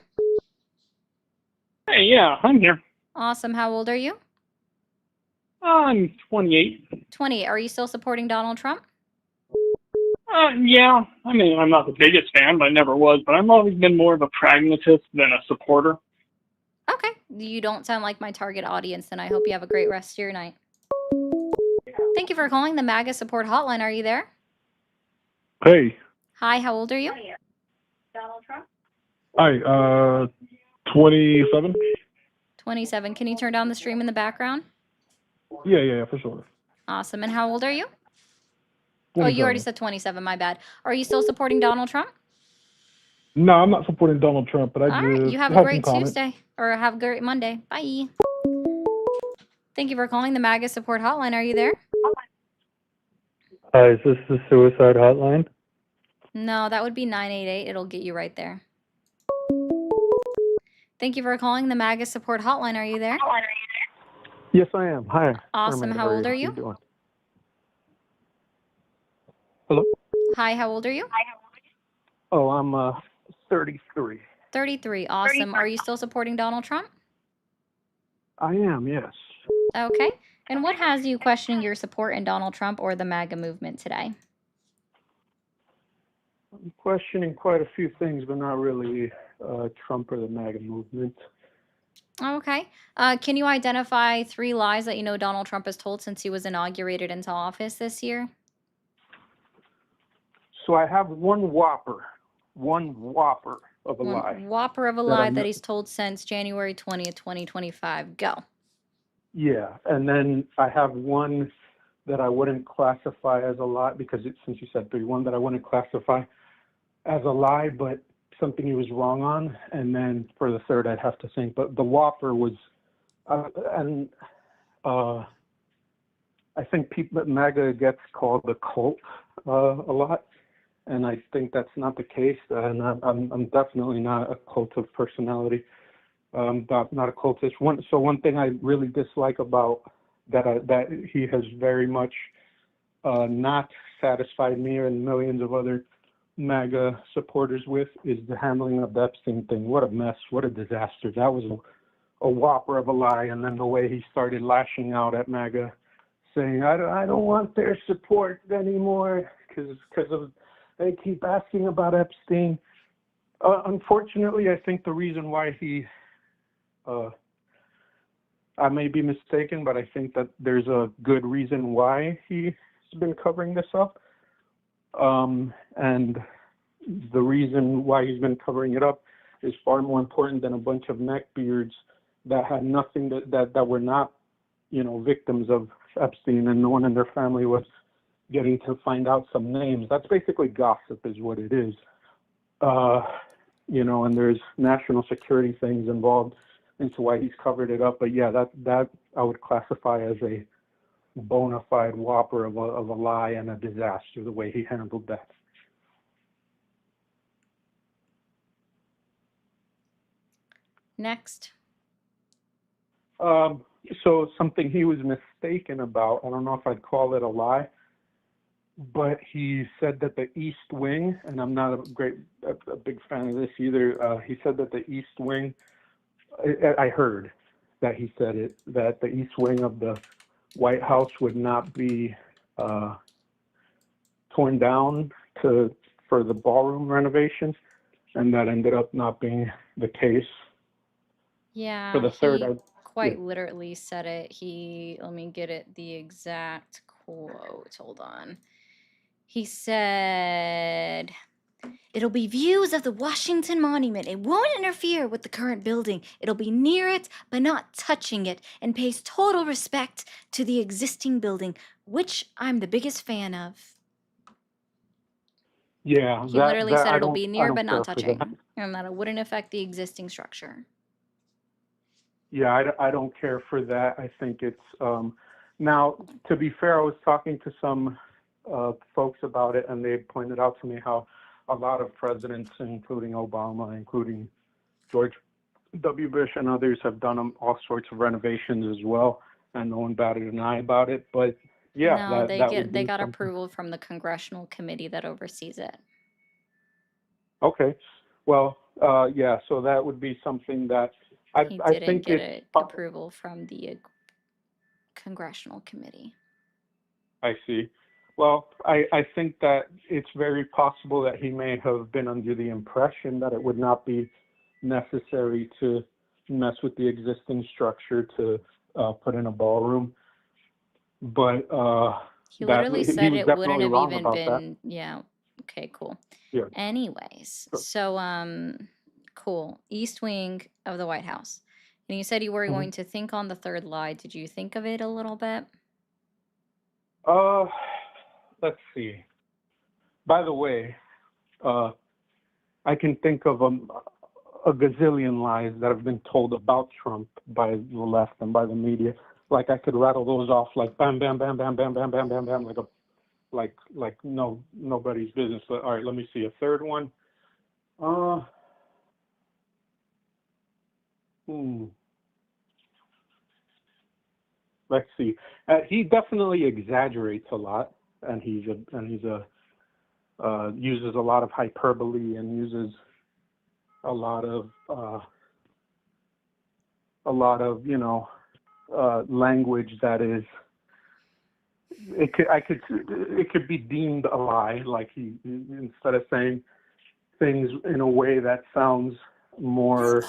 Hey, yeah, I'm here. Awesome. How old are you? I'm 28. 20. Are you still supporting Donald Trump? Yeah, I mean, I'm not the biggest fan, but I never was, but I've always been more of a pragmatist than a supporter. Okay. You don't sound like my target audience, and I hope you have a great rest of your night. Thank you for calling the MAGA support hotline. Are you there? Hey. Hi, how old are you? Donald Trump? Hi, 27? 27. Can you turn down the stream in the background? Yeah, for sure. Awesome. And how old are you? Oh, you already said 27. My bad. Are you still supporting Donald Trump? No, I'm not supporting Donald Trump, but All right. You have a great Tuesday, or have a great Monday. Bye. Thank you for calling the MAGA support hotline. Are you there? Hi, is this the suicide hotline? No, that would be 988. It'll get you right there. Thank you for calling the MAGA support hotline. Are you there? Yes, I am. Hi. Awesome. How old are you? Doing? Hello? Hi, how old are you? Oh, I'm 33. 33. Awesome. Are you still supporting Donald Trump? I am, yes. Okay. And what has you questioning your support in Donald Trump or the MAGA movement today? I'm questioning quite a few things, but not really Trump or the MAGA movement. Okay. Can you identify 3 lies that you know Donald Trump has told since he was inaugurated into office this year? So I have one whopper of a lie. One whopper of a that lie I'm that not- he's told since January 20th, 2025. Go. Yeah, and then I have one that I wouldn't classify as a lie because since you said 3, one that I wouldn't classify as a lie, but something he was wrong on, and then for the third I'd have to think. But the whopper was, I think MAGA gets called a cult a lot, and I think that's not the case. And I'm definitely not a cult of personality. Not a cultist. One thing I really dislike about that he has very much not satisfied me and millions of other MAGA supporters with is the handling of the Epstein thing. What a mess! What a disaster! That was a whopper of a lie. And then the way he started lashing out at MAGA, saying I don't want their support anymore because they keep asking about Epstein. Unfortunately, I think the reason why he I may be mistaken, but I think that there's a good reason why he's been covering this up. And the reason why he's been covering it up is far more important than a bunch of neckbeards that had nothing that were not, victims of Epstein, and no one in their family was getting to find out some names. That's basically gossip is what it is. And there's national security things involved into why he's covered it up. But yeah, that I would classify as a bona fide whopper of a lie and a disaster, the way he handled that. Next. So something he was mistaken about, I don't know if I'd call it a lie, but he said that the East Wing, and I'm not a big fan of this either, he said that the East Wing, I heard that he said it, that the East Wing of the White House would not be torn down for the ballroom renovations, and that ended up not being the case. Yeah, For the third, he quite literally said it. Let me get it, the exact quote. Hold on. He said, It'll be views of the Washington Monument. It won't interfere with the current building. It'll be near it, but not touching it, and pays total respect to the existing building, which I'm the biggest fan of. Yeah, He literally said I it'll be I near, don't but care not for touching, that. and that it wouldn't affect the existing structure. Yeah, I don't care for that. I think it's now, to be fair, I was talking to some folks about it, and they pointed out to me how a lot of presidents, including Obama, including George W. Bush, and others, have done all sorts of renovations as well, and no one batted an eye about it. But yeah, No, that would they be got something. approval from the congressional committee that oversees it. Okay, well, yeah, so that would be something that He I didn't think get it's. approval from the congressional committee. I see. Well, I think that it's very possible that he may have been under the impression that it would not be necessary to mess with the existing structure to put in a ballroom. He But he literally said was it wouldn't definitely have wrong even about that. been, yeah. Okay, cool. Yeah. Anyways, Sure. so cool. East Wing of the White House. And you said you were Mhm. going to think on the third lie. Did you think of it a little bit? Let's see. By the way, I can think of a gazillion lies that have been told about Trump by the left and by the media. Like I could rattle those off like bam, bam, bam, bam, bam, bam, bam, bam, bam, like nobody's business. But all right, let me see a third one. Let's see. He definitely exaggerates a lot, and he's uses a lot of hyperbole and uses a lot of language that is. It could be deemed a lie, like he instead of saying things in a way that sounds more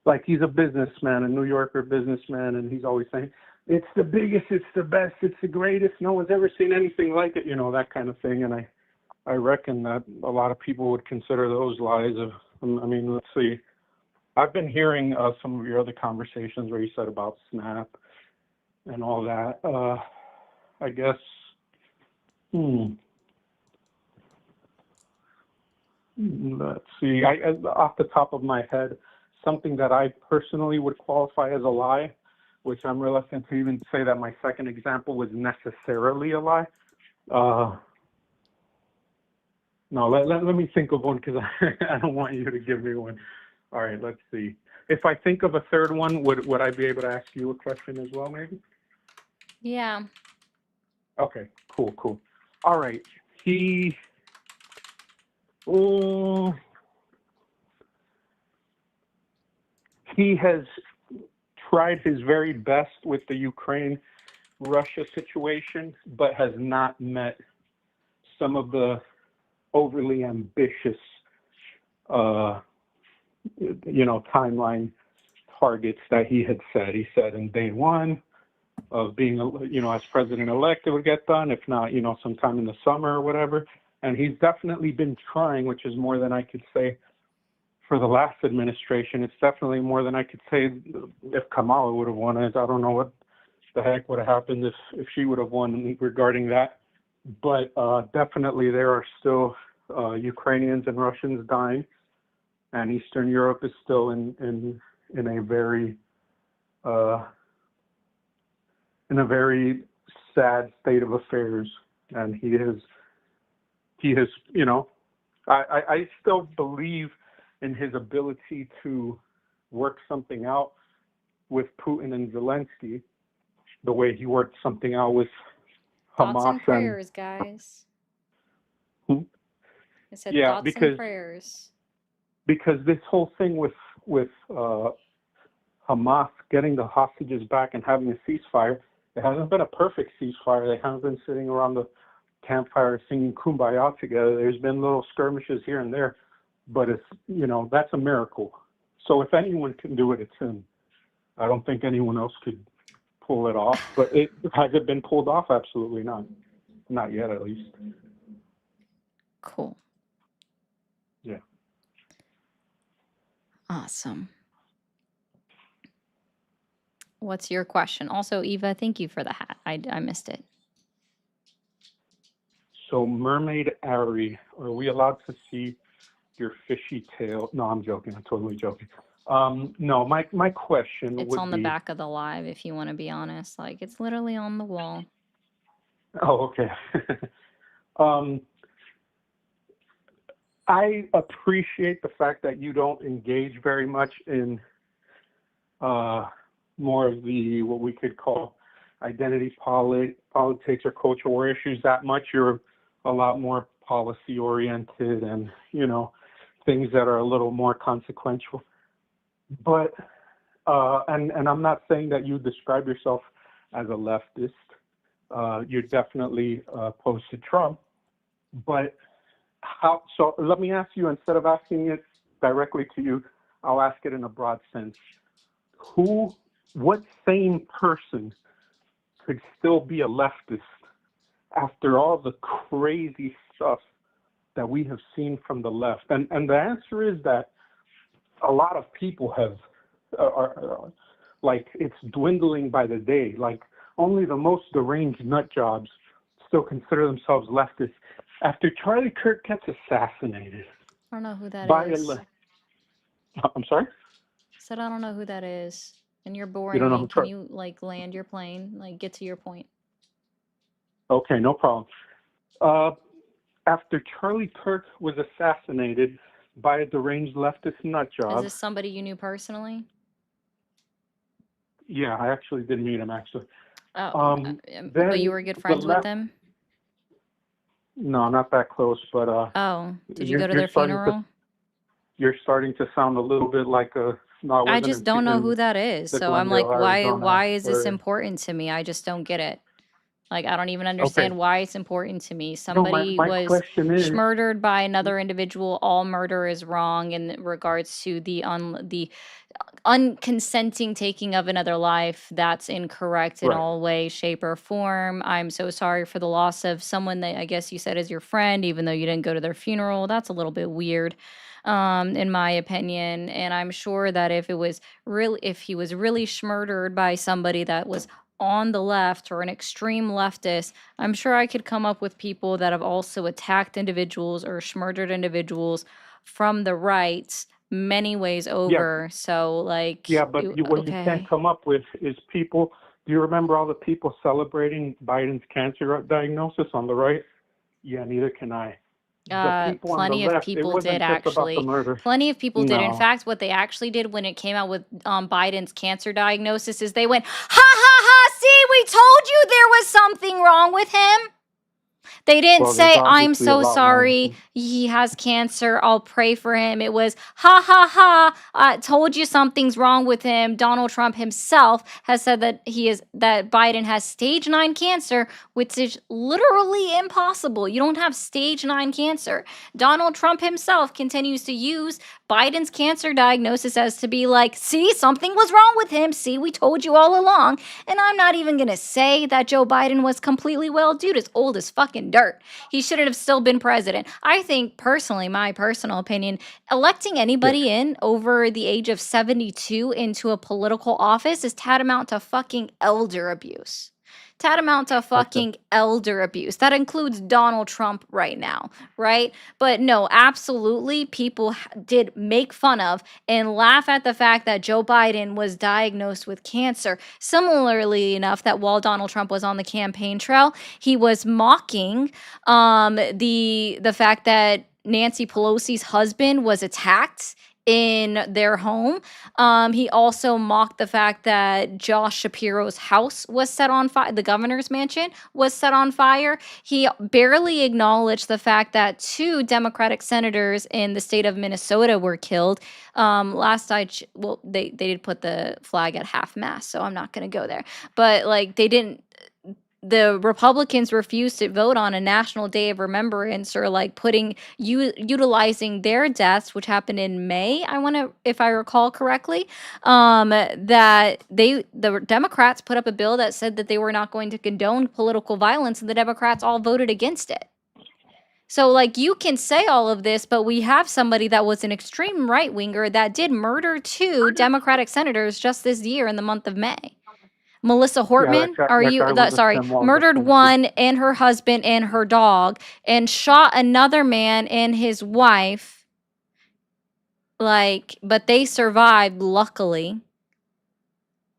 like he's a businessman, a New Yorker businessman, and he's always saying, it's the biggest, it's the best, it's the greatest, no one's ever seen anything like it, that kind of thing. And I reckon that a lot of people would consider those lies. Let's see. I've been hearing some of your other conversations where you said about Snap and all that. I guess, let's see. Off the top of my head, something that I personally would qualify as a lie, which I'm reluctant to even say that my second example was necessarily a lie. No, let me think of one because I don't want you to give me one. All right, let's see. If I think of a third one, would I be able to ask you a question as well, maybe? Yeah. Okay, cool. All right, he has tried his very best with the Ukraine-Russia situation, but has not met some of the overly ambitious, timeline targets that he had said. He said in day one of being, as president-elect, it would get done. If not, sometime in the summer or whatever. And he's definitely been trying, which is more than I could say for the last administration. It's definitely more than I could say if Kamala would have won it. I don't know what the heck would have happened if she would have won regarding that. But definitely there are still Ukrainians and Russians dying, and Eastern Europe is still in a very sad state of affairs. And he has, I still believe in his ability to work something out with Putin and Zelensky, the way he worked something out with Hamas. Thoughts and prayers, guys. I said thoughts and prayers. Because this whole thing with Hamas getting the hostages back and having a ceasefire, it hasn't been a perfect ceasefire. They haven't been sitting around the campfire singing Kumbaya together. There's been little skirmishes here and there, but it's, that's a miracle. So if anyone can do it, it's him. I don't think anyone else could pull it off, but has it been pulled off? Absolutely not. Not yet, at least. Cool. Awesome. What's your question? Also, Eva, thank you for the hat. I missed it. So, Mermaid Ari, are we allowed to see your fishy tail? No, I'm joking. I'm totally joking. No, my question It's would on the be. back of the live, if you want to be honest. Like, it's literally on the wall. Oh, okay. I appreciate the fact that you don't engage very much in more of the what we could call identity politics or culture war issues that much. You're a lot more policy oriented and, things that are a little more consequential. But and I'm not saying that you describe yourself as a leftist. You're definitely opposed to Trump. But how? So let me ask you, instead of asking it directly to you, I'll ask it in a broad sense. What sane person could still be a leftist after all the crazy stuff that we have seen from the left? And the answer is that a lot of people are like, it's dwindling by the day. Like, only the most deranged nut jobs still consider themselves leftists. After Charlie Kirk gets assassinated I don't know who that by is. I'm sorry? Said I don't know who that is. And you're You boring don't know me. who Can Char- you, like, land your plane? Like, get to your point. Okay, no problem. After Charlie Kirk was assassinated by a deranged leftist nut Is job, this somebody you knew personally? yeah, I actually did meet him, actually. Oh, but you were good friends with them? No, not that close, but Oh, did you you're- go to you're their starting to- funeral? you're starting to sound a little bit like a. No, I I wasn't just in- don't know in who that is. the So I'm like, Glendale, why Arizona is this area. important to me? I just don't get it. Like, I don't even understand Okay. why it's important to me. No, Somebody my was question is, murdered by another individual. All murder is wrong in regards to the unconsenting taking of another life. That's incorrect in Right. all way, shape, or form. I'm so sorry for the loss of someone that I guess you said is your friend, even though you didn't go to their funeral. That's a little bit weird, in my opinion. And I'm sure that if he was really murdered by somebody that was on the left or an extreme leftist, I'm sure I could come up with people that have also attacked individuals or murdered individuals from the right many ways over. So, like, yeah, but what you okay. can't come up with is people. Do you remember all the people celebrating Biden's cancer diagnosis on the right? Yeah, neither can I. The people on the Plenty of left, it people wasn't did just about the actually. murder. Plenty of people did. In No. fact, what they actually did when it came out with Biden's cancer diagnosis is they went, ha ha ha, see, we told you there was something wrong with him. They didn't Well, say, there's I'm obviously a so lot wrong with sorry, him. he has cancer, I'll pray for him. It was, ha ha ha, I told you something's wrong with him. Donald Trump himself has said that that Biden has stage 9 cancer, which is literally impossible. You don't have stage 9 cancer. Donald Trump himself continues to use Biden's cancer diagnosis as to be like, see, something was wrong with him. See, we told you all along. And I'm not even going to say that Joe Biden was completely well. Dude is old as fucking dirt. He shouldn't have still been president. I think personally, my personal opinion, electing anybody in over the age of 72 into a political office is tantamount to fucking elder abuse. Tantamount to fucking elder abuse. That includes Donald Trump right now, right? But no, absolutely, people did make fun of and laugh at the fact that Joe Biden was diagnosed with cancer. Similarly enough, that while Donald Trump was on the campaign trail, he was mocking the fact that Nancy Pelosi's husband was attacked in their home. He also mocked the fact that Josh Shapiro's house was set on fire, the governor's mansion was set on fire. He barely acknowledged the fact that 2 Democratic senators in the state of Minnesota were killed. They did put the flag at half-mast, so I'm not going to go there. But like, the Republicans refused to vote on a National Day of Remembrance or like utilizing their deaths, which happened in May, if I recall correctly, that the Democrats put up a bill that said that they were not going to condone political violence, and the Democrats all voted against it. So, like, you can say all of this, but we have somebody that was an extreme right winger that did murder 2 Democratic senators just this year in the month of May. Melissa Hortman, murdered 1 and her husband and her dog, and shot another man and his wife. Like, but they survived, luckily.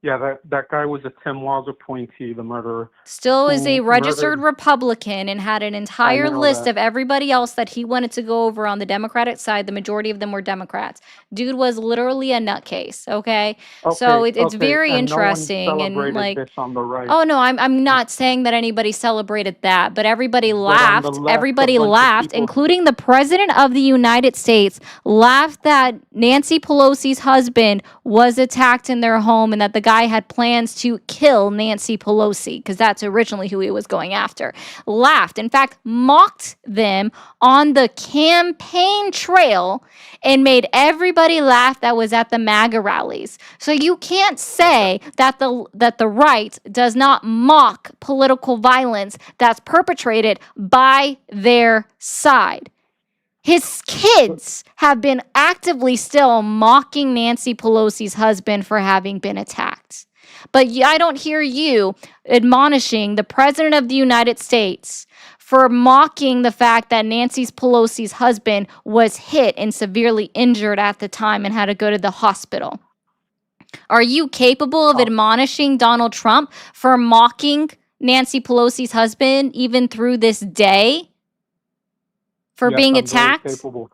Yeah, that guy was a Tim Walz appointee, the murderer. Still is a who registered murdered- Republican and had an entire know list that. of everybody else that he wanted to go over on the Democratic side. The majority of them were Democrats. Dude was literally a nutcase, okay? So it's very interesting and like, this on the right. oh no, I'm not saying that anybody celebrated that, but everybody But on the laughed. left, Everybody a bunch of laughed, people- including the President of the United States laughed that Nancy Pelosi's husband was attacked in their home and that the guy had plans to kill Nancy Pelosi, because that's originally who he was going after. Laughed, in fact, mocked them on the campaign trail and made everybody laugh that was at the MAGA rallies. So you can't say that the right does not mock political violence that's perpetrated by their side. His kids have been actively still mocking Nancy Pelosi's husband for having been attacked. But I don't hear you admonishing the President of the United States for mocking the fact that Nancy Pelosi's husband was hit and severely injured at the time and had to go to the hospital. Are you capable of admonishing Donald Trump for mocking Nancy Pelosi's husband even through this day for Yes, being I'm very attacked? capable.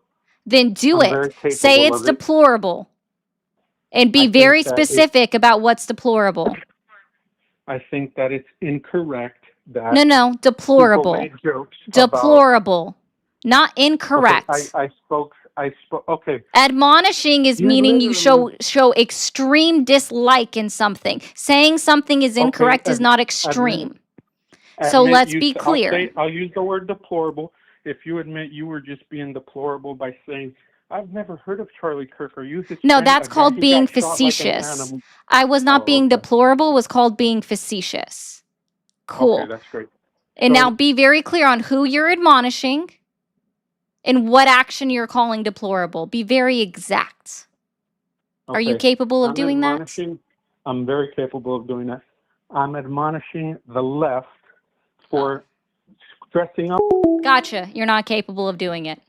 Then do I'm very it. Say capable it's of it. deplorable. And be I think very that it- specific about what's deplorable. I think that it's incorrect that No, people deplorable. made jokes about- Deplorable. Not Okay, incorrect. I spoke. Okay. Admonishing is You meaning you literally- show extreme dislike in something. Saying something is incorrect is not extreme. So Admit let's you- be clear. I'll use the word deplorable. If you admit you were just being deplorable by saying, "I've never heard of Charlie Kirk," or "You Hispanic, No, that's a guy called who being got shot like an facetious. animal." I was not Oh, being okay. deplorable, was called being facetious. Cool. Okay, that's great. And So- now be very clear on who you're admonishing and what action you're calling deplorable. Be very exact. Are you Okay. capable of I'm doing that? admonishing- I'm very capable of doing that. I'm admonishing the left for dressing up. Gotcha. You're not capable of doing it.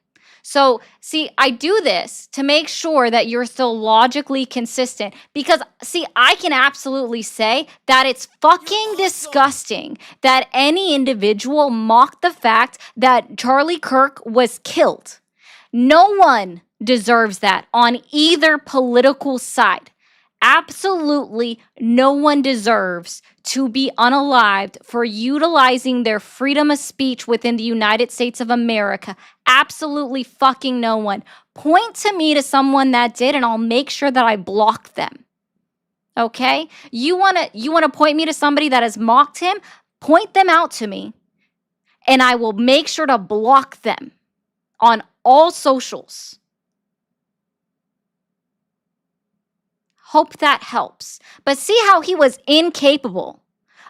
So, see, I do this to make sure that you're still logically consistent because, see, I can absolutely say that it's fucking disgusting that any individual mocked the fact that Charlie Kirk was killed. No one deserves that on either political side. Absolutely no one deserves to be unalived for utilizing their freedom of speech within the United States of America. Absolutely fucking no one. Point to me to someone that did and I'll make sure that I block them. Okay? You want to point me to somebody that has mocked him? Point them out to me and I will make sure to block them on all socials. Hope that helps. But see how he was incapable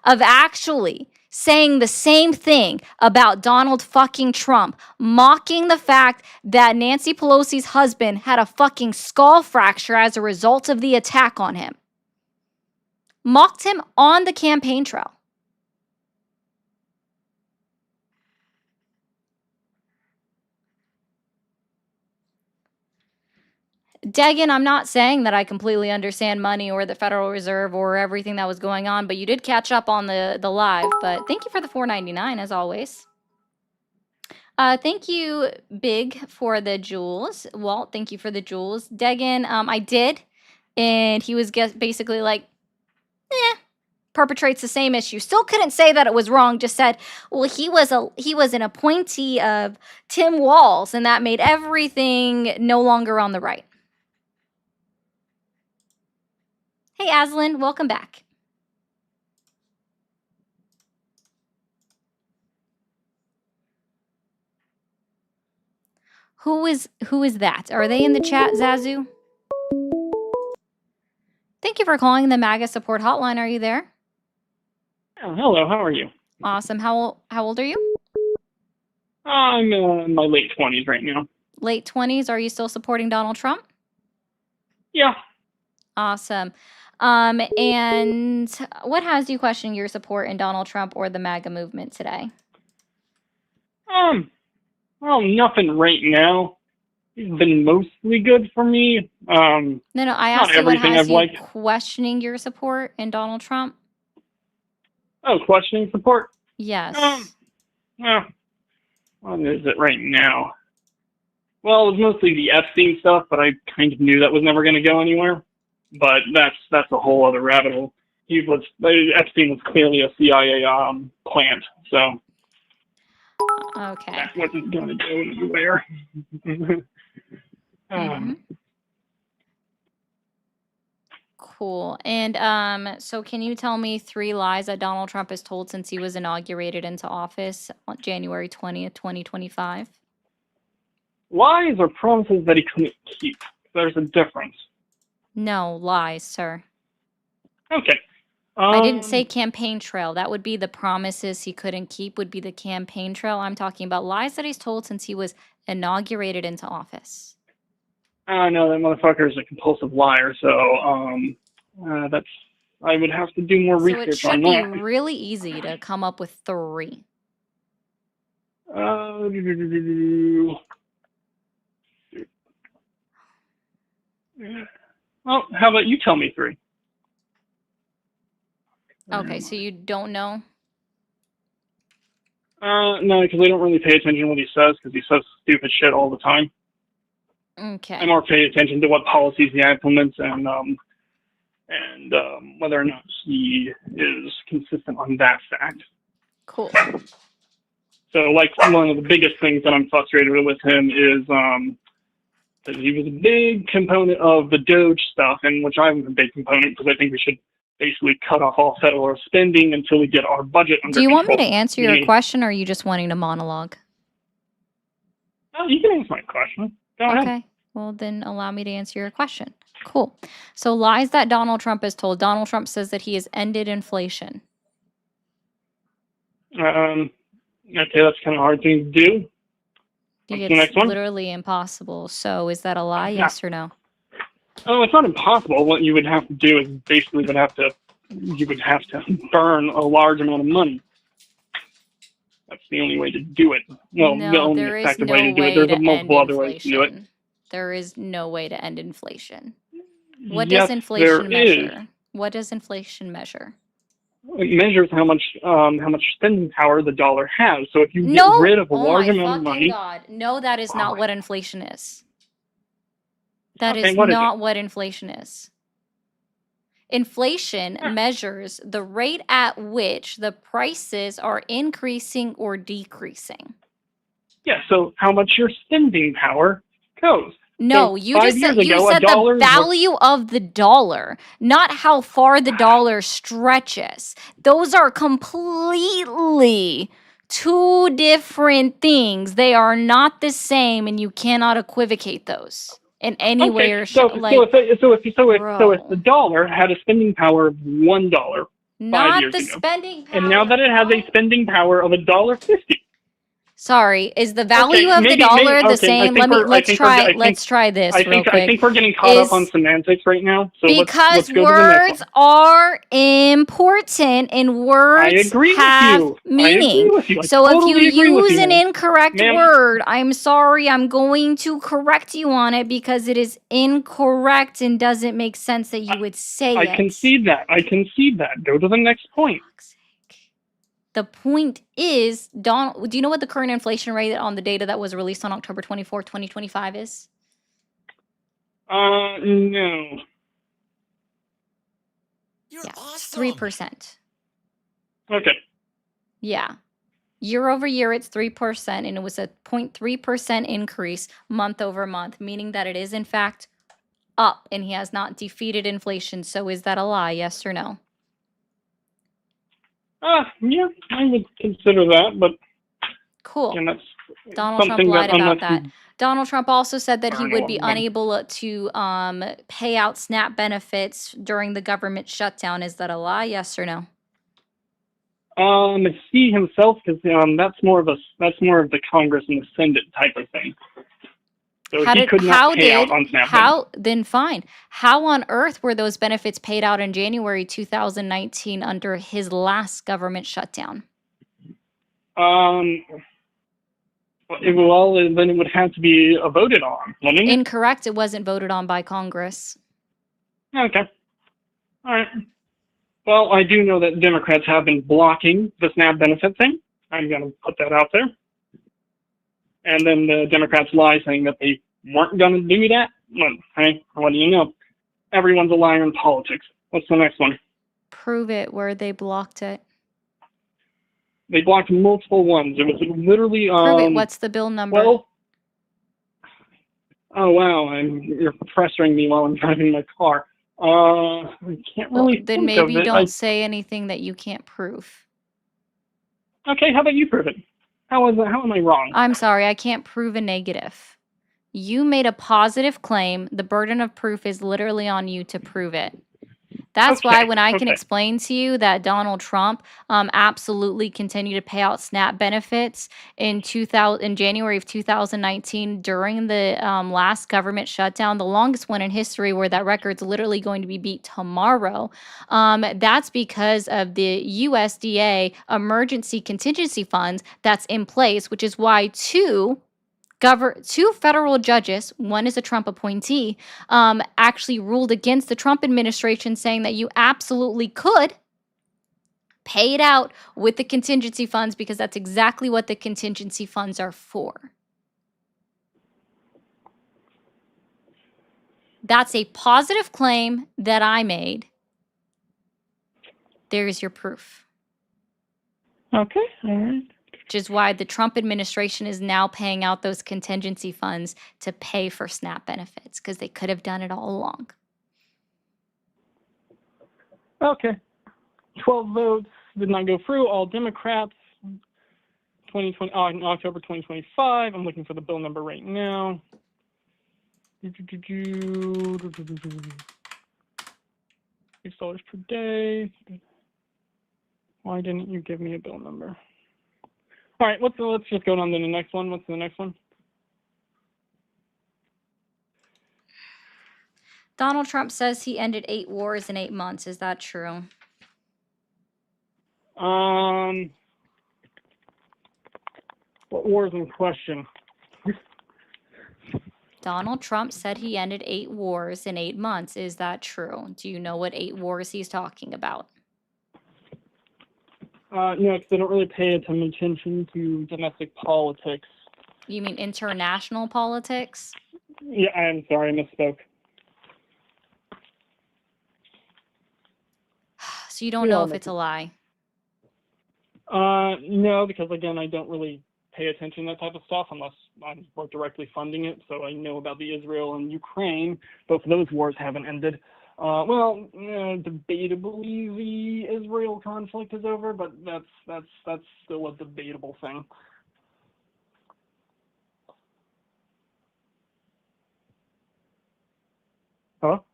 of actually saying the same thing about Donald fucking Trump, mocking the fact that Nancy Pelosi's husband had a fucking skull fracture as a result of the attack on him. Mocked him on the campaign trail. Dagan, I'm not saying that I completely understand money or the Federal Reserve or everything that was going on, but you did catch up on the live. But thank you for the $4.99 as always. Thank you, Big, for the jewels. Walt, thank you for the jewels. Dagan, I did, and he was basically like, perpetrates the same issue. Still couldn't say that it was wrong. Just said, well, he was an appointee of Tim Walz, and that made everything no longer on the right. Hey, Aslan, welcome back. Who is that? Are they in the chat, Zazu? Thank you for calling the MAGA support hotline. Are you there? Oh, hello, how are you? Awesome. How old are you? I'm in my late 20s right now. Late 20s. Are you still supporting Donald Trump? Yeah. Awesome. And what has you question your support in Donald Trump or the MAGA movement today? Well, nothing right now. He's been mostly good for me. No, I not asked you what everything has I've you liked. questioning your support in Donald Trump? Oh, questioning support? Yes. Well, what is it right now? Well, it was mostly the Epstein stuff, but I kind of knew that was never going to go anywhere. But that's a whole other rabbit hole. Epstein was clearly a CIA plant, so Okay. that wasn't going to go anywhere. Cool. And so can you tell me 3 lies that Donald Trump has told since he was inaugurated into office on January 20th, 2025? Lies or promises that he couldn't keep. There's a difference. No, lies, sir. Okay. I didn't say campaign trail. That would be the promises he couldn't keep would be the campaign trail. I'm talking about lies that he's told since he was inaugurated into office. I know that motherfucker is a compulsive liar, so I would have to do more So it research should on be that. really easy to come up with 3. Well, how about you tell me 3? Okay, so you don't know? No, because I don't really pay attention to what he says, because he says stupid shit all the time. Okay. I more pay attention to what policies he implements and whether or not he is consistent on that fact. Cool. So, like, one of the biggest things that I'm frustrated with him is that he was a big component of the Doge stuff, and which I'm a big component because I think we should basically cut off all federal spending until we get our budget under Do you want me to control. answer your question, or are you just wanting to monologue? You can answer my question. Go ahead. Okay. Well, then allow me to answer your question. Cool. So lies that Donald Trump has told. Donald Trump says that he has ended inflation. Okay, that's kind of a hard thing to do. What's the next It's one? literally impossible. So is that a lie? Yeah. Yes or no? Oh, it's not impossible. What you would have to do is basically you would have to burn a large amount of money. That's the only way to do it. Well, the No, only there is effective no way to do way it. There's to a end multiple other ways to do it. inflation. There is no way to end inflation. What Yes, does inflation there is. measure? What does inflation measure? It measures how much spending power the dollar has. So if you get No. rid of a Oh large my amount of fucking money, God. No, that is not what inflation is. That Okay, is what is not what inflation is. Inflation measures the rate at which the prices are increasing or decreasing. yeah. So how much your spending power goes. No, So you 5 just years said you ago, a said dollar the was- value of the dollar, not how far the dollar stretches. Those are completely 2 different things. They are not the same, and you cannot equivocate those in any way or so if the dollar had a spending power of $1 5 not years the ago, spending power. and now that it has a spending power of $1.50. Sorry, is the value of the maybe- dollar the okay, I same? think we're- I Let's think we're- try I think- let's try this I real think quick. we're getting caught up on Is- semantics right now. So Because let's go to the next words one. are important and words I agree with have you. I meaning. agree with you. I So totally if you agree with use you, an ma'am. incorrect Ma'am. word, I'm sorry, I'm going to correct you on it because it is incorrect and doesn't make sense that you would say I it. concede that. Go to the next point. The point is, do you know what the current inflation rate on the data that was released on October 24, 2025 is? No. Yeah, it's 3%. Okay. Yeah. Year over year, it's 3%, and it was a 0.3% increase month over month, meaning that it is, in fact, up, and he has not defeated inflation. So is that a lie, yes or no? Yeah, I would consider that, but Cool. again, that's Donald Trump something lied that about unless that. Donald Trump also said that he Darn would be well, unable to pay out SNAP benefits during the government shutdown. Is that a lie, yes or no? He himself, because that's more of the Congress and the Senate type of thing. So he could not pay out on SNAP. Then fine. How on earth were those benefits paid out in January 2019 under his last government shutdown? Well, then it would have to be voted on, wouldn't it? Incorrect. It wasn't voted on by Congress. Okay. All right. Well, I do know that Democrats have been blocking the SNAP benefit thing. I'm going to put that out there. And then the Democrats lie saying that they weren't going to do that. Well, hey, what do you know? Everyone's a liar in politics. What's the next one? Prove it where they blocked it. They blocked multiple ones. It was literally Prove it. What's the bill number? Well, oh wow, you're frustrating me while I'm driving my car. I can't really. Then think of maybe it. don't say anything that you can't prove. Okay, how about you prove it? How am I wrong? I'm sorry, I can't prove a negative. You made a positive claim. The burden of proof is literally on you to prove it. That's why when I can explain to you that Donald Trump absolutely continued to pay out SNAP benefits in January of 2019 during the last government shutdown, the longest one in history, where that record's literally going to be beat tomorrow. That's because of the USDA emergency contingency funds that's in place, which is why two federal judges, one is a Trump appointee, actually ruled against the Trump administration, saying that you absolutely could pay it out with the contingency funds, because that's exactly what the contingency funds are for. That's a positive claim that I made. There's your proof. Okay, all right. Which is why the Trump administration is now paying out those contingency funds to pay for SNAP benefits, because they could have done it all along. Okay. 12 votes did not go through. All Democrats. 2020 in October 2025. I'm looking for the bill number right now. $6 per day. Why didn't you give me a bill number? All right, let's just go on to the next one. What's the next one? Donald Trump says he ended 8 wars in 8 months. Is that true? What war is in question? Donald Trump said he ended 8 wars in 8 months. Is that true? Do you know what 8 wars he's talking about? No, because they don't really pay attention to domestic politics. You mean international politics? Yeah, I'm sorry, I misspoke. So you don't know if it's a lie? No, because again, I don't really pay attention to that type of stuff unless I'm more directly funding it. So I know about the Israel and Ukraine. Both of those wars haven't ended. Debatably the Israel conflict is over, but that's still a debatable thing. Hello?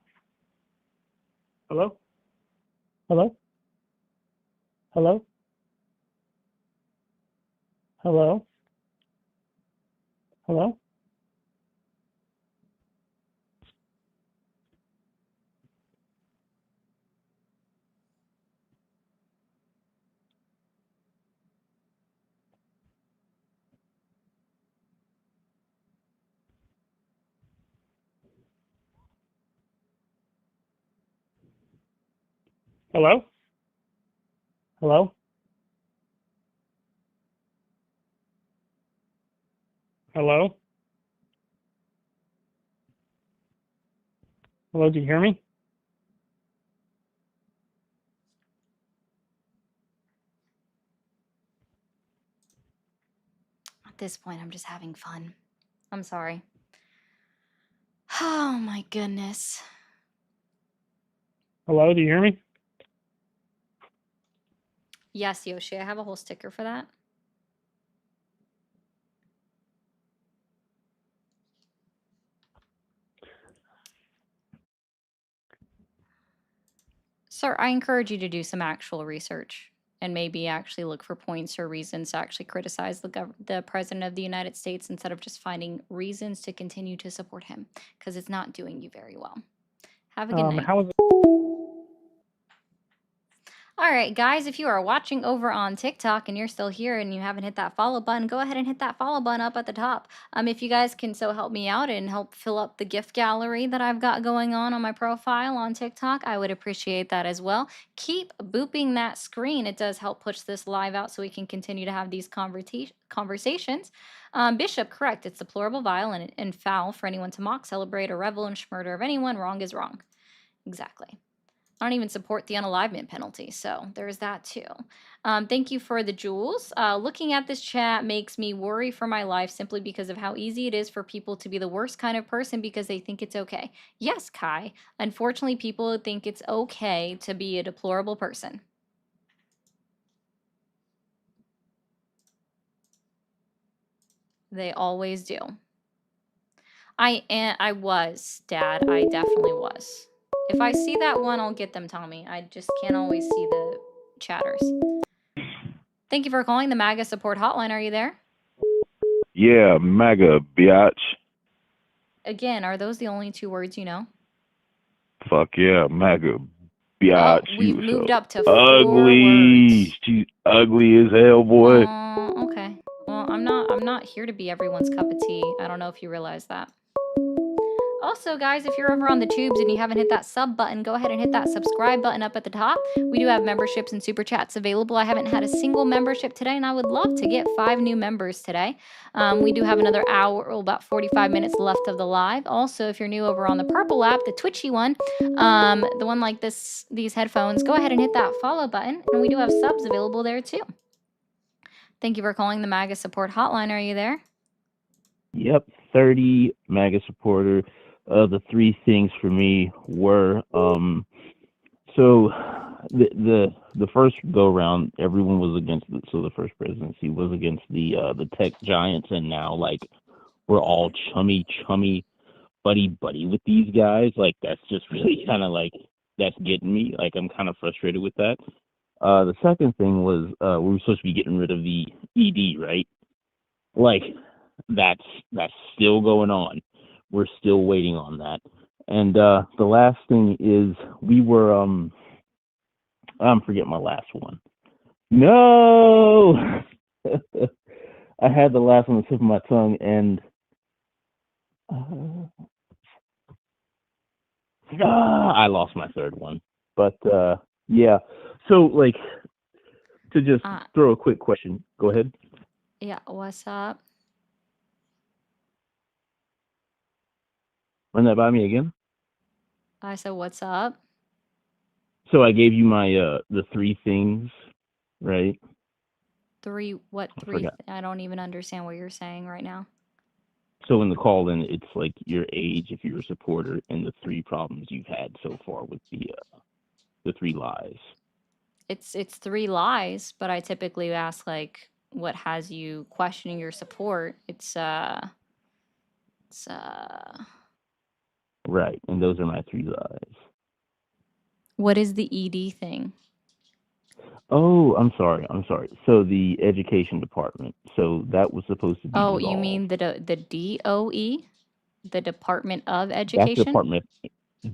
Hello? Hello? Hello? Hello? Hello? Hello? Hello? Hello? Hello, do you hear me? At this point, I'm just having fun. I'm sorry. Oh my goodness. Hello, do you hear me? Yes, Yoshi, I have a whole sticker for that. Sir, I encourage you to do some actual research and maybe actually look for points or reasons to actually criticize the president of the United States instead of just finding reasons to continue to support him, because it's not doing you very well. Have a good night. How's All right, guys, if you are watching over on TikTok and you're still here and you haven't hit that follow button, go ahead and hit that follow button up at the top. If you guys can so help me out and help fill up the gift gallery that I've got going on my profile on TikTok, I would appreciate that as well. Keep booping that screen. It does help push this live out so we can continue to have these conversations. Bishop, correct. It's deplorable, vile, and foul for anyone to mock, celebrate, or revel in murder of anyone. Wrong is wrong. Exactly. I don't even support the unalivement penalty, so there's that too. Thank you for the jewels. Looking at this chat makes me worry for my life simply because of how easy it is for people to be the worst kind of person because they think it's okay. Yes, Kai. Unfortunately, people think it's okay to be a deplorable person. They always do. I was, Dad. I definitely was. If I see that one, I'll get them, Tommy. I just can't always see the chatters. Thank you for calling the MAGA support hotline. Are you there? Yeah, MAGA, biatch. Again, are those the only 2 words you know? Fuck yeah, MAGA, biatch. Oh, we've moved up to 4 ugly. words. She's ugly as hell, boy. Okay. Well, I'm not here to be everyone's cup of tea. I don't know if you realize that. Also, guys, if you're over on the tubes and you haven't hit that sub button, go ahead and hit that subscribe button up at the top. We do have memberships and super chats available. I haven't had a single membership today, and I would love to get 5 new members today. We do have another hour, about 45 minutes left of the live. Also, if you're new over on the purple app, the twitchy one, the one like these headphones, go ahead and hit that follow button, and we do have subs available there too. Thank you for calling the MAGA support hotline. Are you there? Yep, 30 MAGA supporter. The 3 things for me were so the first go round, everyone was against it. So the first presidency was against the tech giants, and now like we're all chummy buddy with these guys. Like that's just really kind of like that's getting me. Like I'm kind of frustrated with that. The second thing was we were supposed to be getting rid of the ED, right? Like that's still going on. We're still waiting on that. And the last thing is we were I'm forgetting my last one. No. I had the last one on the tip of my tongue, and I lost my third one. But yeah. So like to just throw a quick question. Go ahead. Yeah, what's up? Run that by me again. I said, what's up? So I gave you my the 3 things, right? 3, what 3? I don't even understand what you're saying right now. So in the call, then it's like your age, if you're a supporter, and the 3 problems you've had so far with the 3 lies. It's 3 lies, but I typically ask like, what has you questioning your support? It's Right, and those are my 3 lies. What is the ED thing? Oh, I'm sorry. So the education department. So that was supposed to be Oh, dissolved. you mean the DOE? The Department of That's Education? the Department. The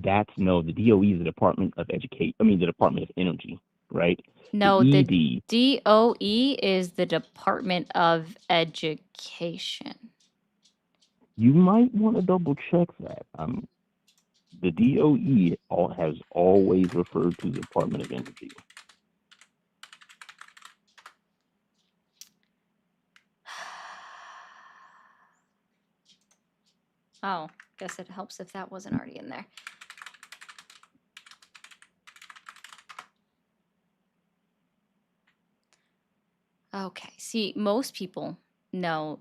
DOE is the Department of Education. I mean, the Department of Energy, right? No, the the DOE is the Department of Education. You might want to double check that. The DOE has always referred to the Department of Energy. Oh, guess it helps if that wasn't already in there. Okay, see, most people know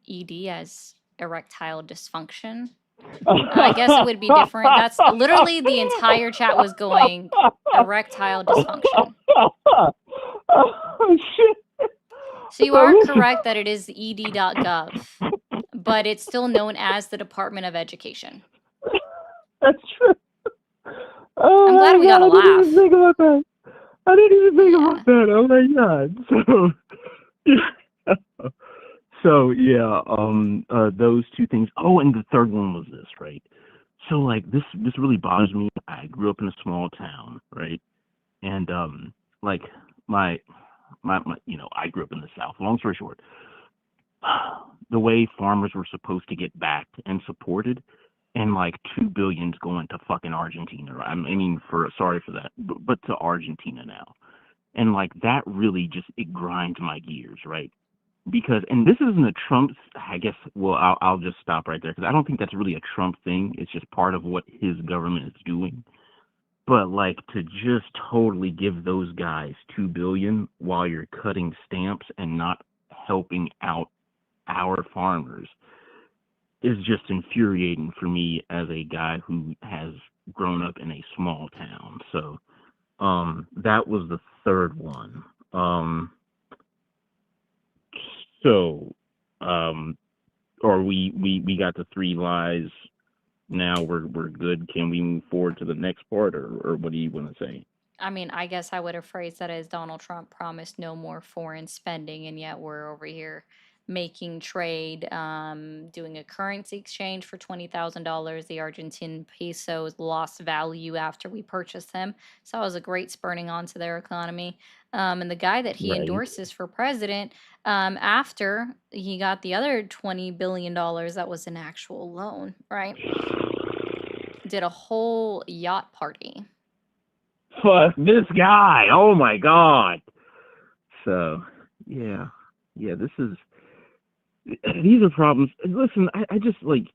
ED as erectile dysfunction. I guess it would be different. That's literally the entire chat was going erectile dysfunction. Oh, shit. So you are correct that it is ed.gov, but it's still known as the Department of Education. That's true. I'm glad we got a laugh. Think about that. I didn't even think Yeah. about that. Oh my god. So yeah, those two things. Oh, and the third one was this, right? So like this really bothers me. I grew up in a small town, right? And like my I grew up in the South. Long story short, the way farmers were supposed to get backed and supported, and like 2 billion's going to fucking Argentina. I mean, sorry for that, but to Argentina now, and like that really just it grinds my gears, right? Because and this isn't a Trump. I guess. Well, I'll just stop right there because I don't think that's really a Trump thing. It's just part of what his government is doing. But like to just totally give those guys 2 billion while you're cutting stamps and not helping out our farmers is just infuriating for me as a guy who has grown up in a small town. So that was the third one. Or we got the 3 lies. Now we're good. Can we move forward to the next part, or what do you want to say? I mean, I guess I would have phrased that as Donald Trump promised no more foreign spending, and yet we're over here making trade, doing a currency exchange for $20,000. The Argentine pesos lost value after we purchased them, so that was a great spurning on to their economy. And the guy that he Right. endorses for president, after he got the other $20 billion that was an actual loan, right? Did a whole yacht party. Fuck this guy. Oh my god. So yeah, this is these are problems. Listen, I just like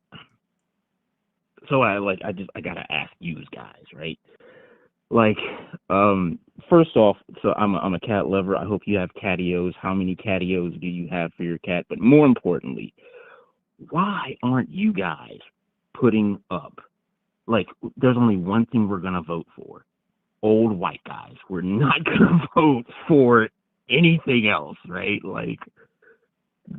so I gotta ask you guys, right? Like, first off, so I'm a cat lover. I hope you have catios. How many catios do you have for your cat? But more importantly, why aren't you guys putting up? Like, there's only one thing we're gonna vote for. Old white guys. We're not gonna vote for anything else, right? Like,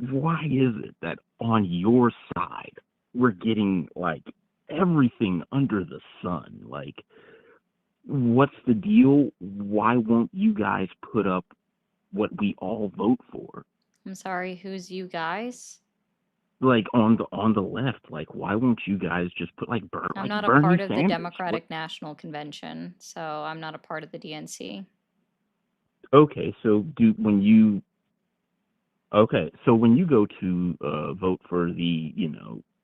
why is it that on your side we're getting like everything under the sun? Like, what's the deal? Why won't you guys put up what we all vote for? I'm sorry, who's you guys? Like on the left, like why won't you guys just put like I'm not a Bernie part of the Sanders? Democratic National Convention, so I'm not a part of the DNC. Okay, so when you go to vote for the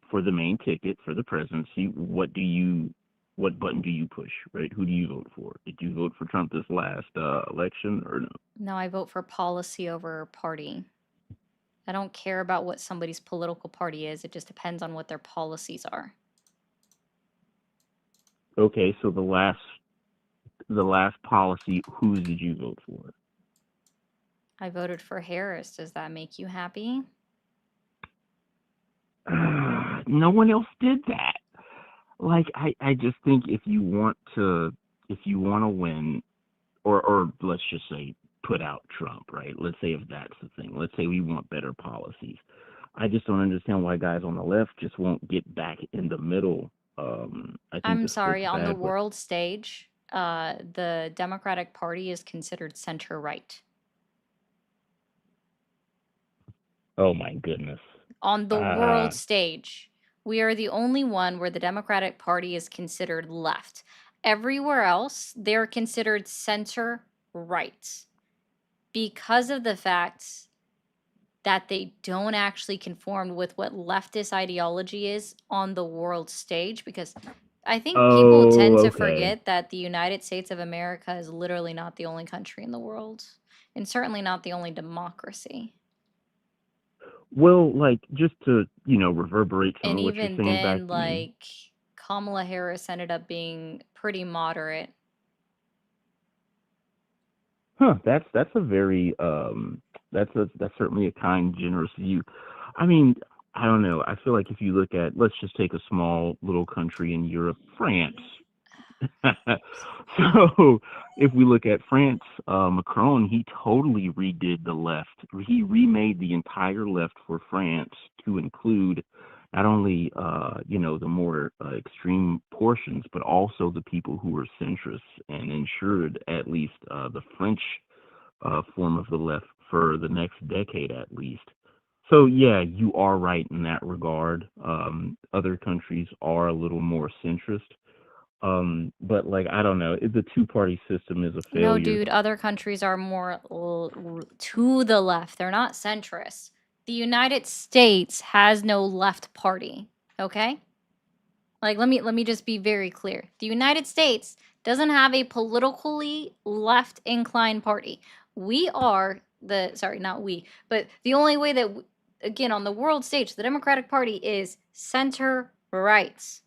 for the main ticket for the presidency, what button do you push, right? Who do you vote for? Did you vote for Trump this last election or no? No, I vote for policy over party. I don't care about what somebody's political party is. It just depends on what their policies are. Okay, so the last policy, who did you vote for? I voted for Harris. Does that make you happy? No one else did that. Like I just think if you want to win, or let's just say put out Trump, right? Let's say if that's the thing. Let's say we want better policies. I just don't understand why guys on the left just won't get back in the middle. I think I'm the sorry, split's on the bad, but world stage, the Democratic Party is considered center-right. oh my goodness. On the Uh, world stage, we are the only one where the Democratic Party is considered left. Everywhere else, they're considered center-right because of the fact that they don't actually conform with what leftist ideology is on the world stage, because I think people tend to okay. forget that the United States of America is literally not the only country in the world, and certainly not the only democracy. Well, like just to reverberate some And of what you're even saying back then, to me. like, Kamala Harris ended up being pretty moderate. Huh, that's a very that's certainly a kind, generous view. I mean, I don't know. I feel like if you look at, let's just take a small little country in Europe, France. So if we look at France, Macron, he totally redid the left. He remade the entire left for France to include not only the more extreme portions, but also the people who were centrists and ensured at least the French form of the left for the next decade at least. So yeah, you are right in that regard. Other countries are a little more centrist. But like I don't know, the two-party system is a No, failure. dude, other countries are more to the left. They're not centrist. The United States has no left party, okay? Like let me just be very clear. The United States doesn't have a politically left inclined party. We are not we, but the only way that again on the world stage, the Democratic Party is center right.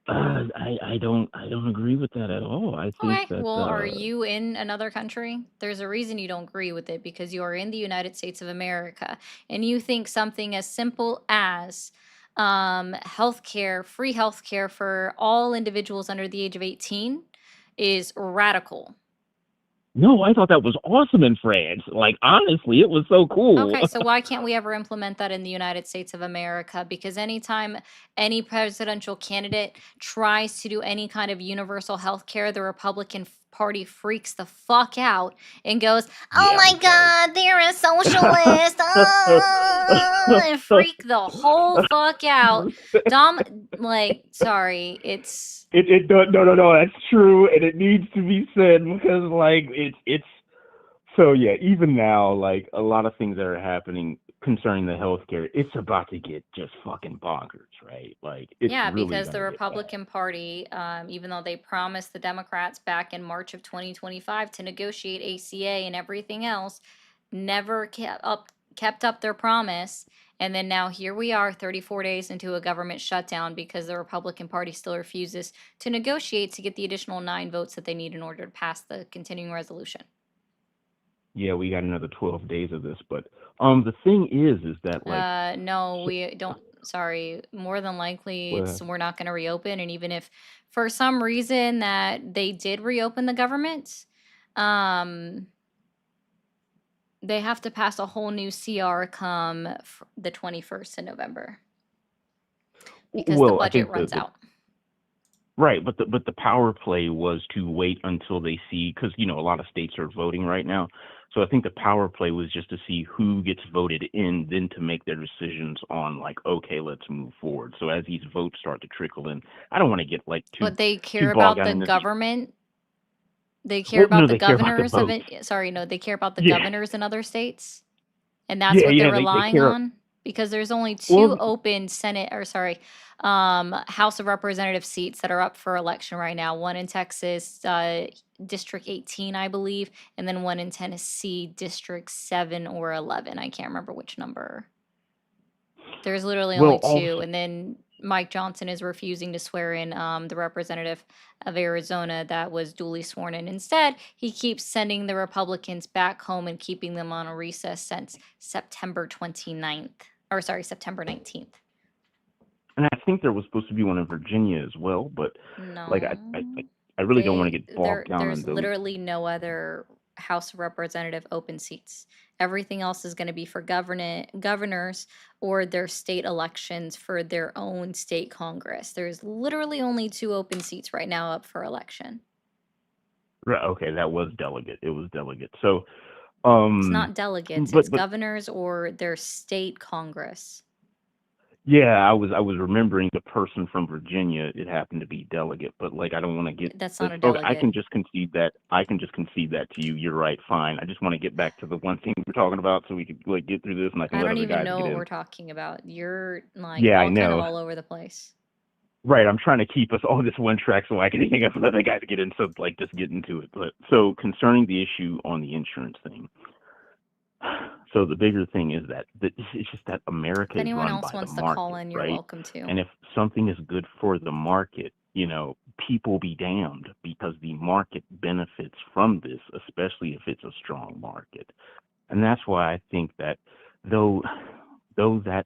I don't agree with that at all. I think Okay, that well, are you in another country? There's a reason you don't agree with it because you are in the United States of America and you think something as simple as healthcare, free healthcare for all individuals under the age of 18 is radical. No, I thought that was awesome in France. Like honestly, it was so cool. Okay, so why can't we ever implement that in the United States of America? Because anytime any presidential candidate tries to do any kind of universal health care, the Republican Party freaks the fuck out and goes, "Oh Yeah, my it does. God, they're a socialist!" And freak the whole fuck out. Sorry, it's It no, that's true, and it needs to be said because like it's so yeah. Even now, like a lot of things that are happening concerning the healthcare, it's about to get just fucking bonkers, right? Like it's Yeah, really because the gonna get bad. Republican Party, even though they promised the Democrats back in March of 2025 to negotiate ACA and everything else, never kept up their promise. And then now here we are 34 days into a government shutdown because the Republican Party still refuses to negotiate to get the additional 9 votes that they need in order to pass the continuing resolution. Yeah, we got another 12 days of this, but the thing is that like No, we don't. Sorry, more than likely we're not going to reopen. And even if for some reason that they did reopen the government, they have to pass a whole new CR come the 21st of November because the budget runs out. Right, but the power play was to wait until they see, because a lot of states are voting right now. So I think the power play was just to see who gets voted in, then to make their decisions on like, okay, let's move forward. So as these votes start to trickle in, I don't want to get like too. But they care too bogged about down the in this. government. They care about no, the they care about the governors of votes. it. Sorry, no, they care about the Yeah. governors in other states, and that's what Yeah, they're they relying care. on because there's only 2 Well, open House of Representative seats that are up for election right now. One in Texas, District 18, I believe, and then one in Tennessee, District 7 or 11. I can't remember which number. There's literally Well, only 2, also- and then Mike Johnson is refusing to swear in the representative of Arizona that was duly sworn in. Instead, he keeps sending the Republicans back home and keeping them on a recess since September 19th. and I think there was supposed to be one in Virginia as well, but like I really don't want to get bogged down in There's those. literally no other House of Representative open seats. Everything else is going to be for governors or their state elections for their own state Congress. There's literally only 2 open seats right now up for election. Right, okay, that was delegate. It was delegate. So, It's not delegates, but it's governors or their state Congress. yeah, I was remembering the person from Virginia. It happened to be delegate, but like I don't want to get. That's not a Okay, I delegate. can just concede that. I can just concede that to you. You're right. Fine. I just want to get back to the one thing we're talking about, so we can like get through this, and I can I let don't other even guys know get what in. we're talking about. You're like Yeah, I all kind of know. all over the place. Right, I'm trying to keep us on this one track so I can hang up and let the guys get in. So like, just get into it. But so concerning the issue on the insurance thing. So the bigger thing is that it's just that America If is anyone run else by wants the to call market, in, you're right? welcome to. And if something is good for the market, people be damned, because the market benefits from this, especially if it's a strong market. And that's why I think that though that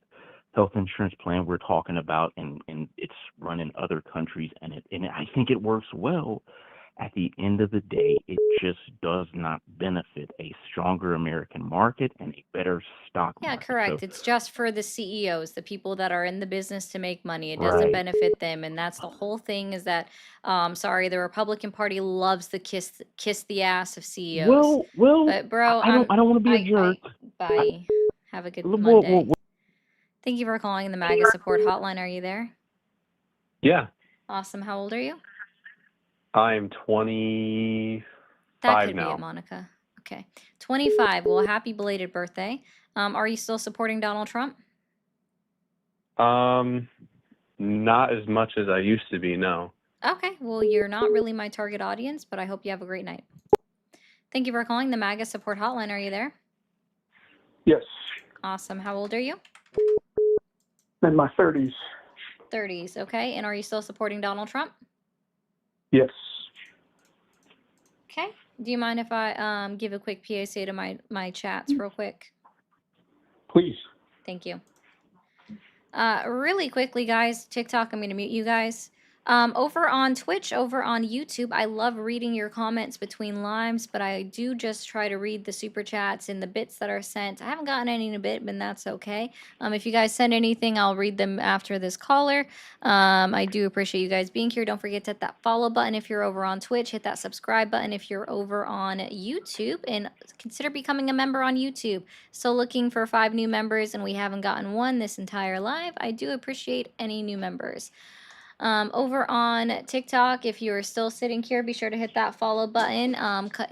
health insurance plan we're talking about and it's run in other countries and I think it works well, At the end of the day, it just does not benefit a stronger American market and a better stock Yeah, market. correct. So, It's just for the CEOs, the people that are in the business to make money. It doesn't right. benefit them, and that's the whole thing. Is that, sorry, the Republican Party loves the kiss the ass of CEOs. Well, But bro, I don't want to be a jerk. bye. Have a good Well, Monday. Thank you for calling the MAGA support hotline. Are you there? Yeah, Awesome. How old are you? I'm 25 That could be now. it, Monica. Okay, 25. Well, happy belated birthday. Are you still supporting Donald Trump? Not as much as I used to be, no. Okay, well, you're not really my target audience, but I hope you have a great night. Thank you for calling the MAGA support hotline. Are you there? Yes, Awesome. How old are you? in my 30s. 30s. Okay, and are you still supporting Donald Trump? Yes. Okay. Do you mind if I give a quick PSA to my chats real quick? Please. Thank you. Really quickly, guys, TikTok, I'm going to mute you guys. Over on Twitch, over on YouTube, I love reading your comments between lives, but I do just try to read the super chats and the bits that are sent. I haven't gotten any in a bit, but that's okay. If you guys send anything, I'll read them after this caller. I do appreciate you guys being here. Don't forget to hit that follow button if you're over on Twitch. Hit that subscribe button if you're over on YouTube, and consider becoming a member on YouTube. Still looking for 5 new members, and we haven't gotten one this entire live. I do appreciate any new members. Over on TikTok, if you are still sitting here, be sure to hit that follow button.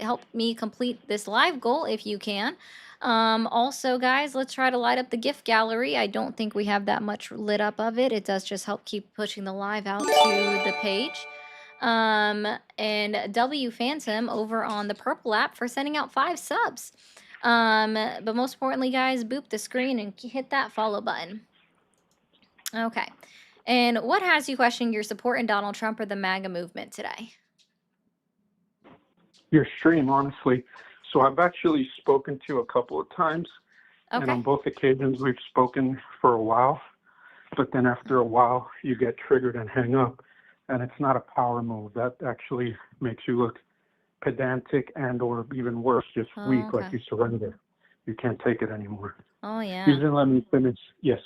Help me complete this live goal if you can. Also, guys, let's try to light up the gift gallery. I don't think we have that much lit up of it. It does just help keep pushing the live out to the page. And W Phantom over on the Purple app for sending out 5 subs. But most importantly, guys, boop the screen and hit that follow button. Okay. And what has you questioning your support in Donald Trump or the MAGA movement today? Your stream, honestly. So I've actually spoken to a couple of times, and Okay. on both occasions we've spoken for a while, but then after a while you get triggered and hang up, and it's not a power move. That actually makes you look pedantic and or even worse, just Oh, weak, like okay. you surrender. You can't take it anymore. Oh, yeah. You didn't let me finish. Yes.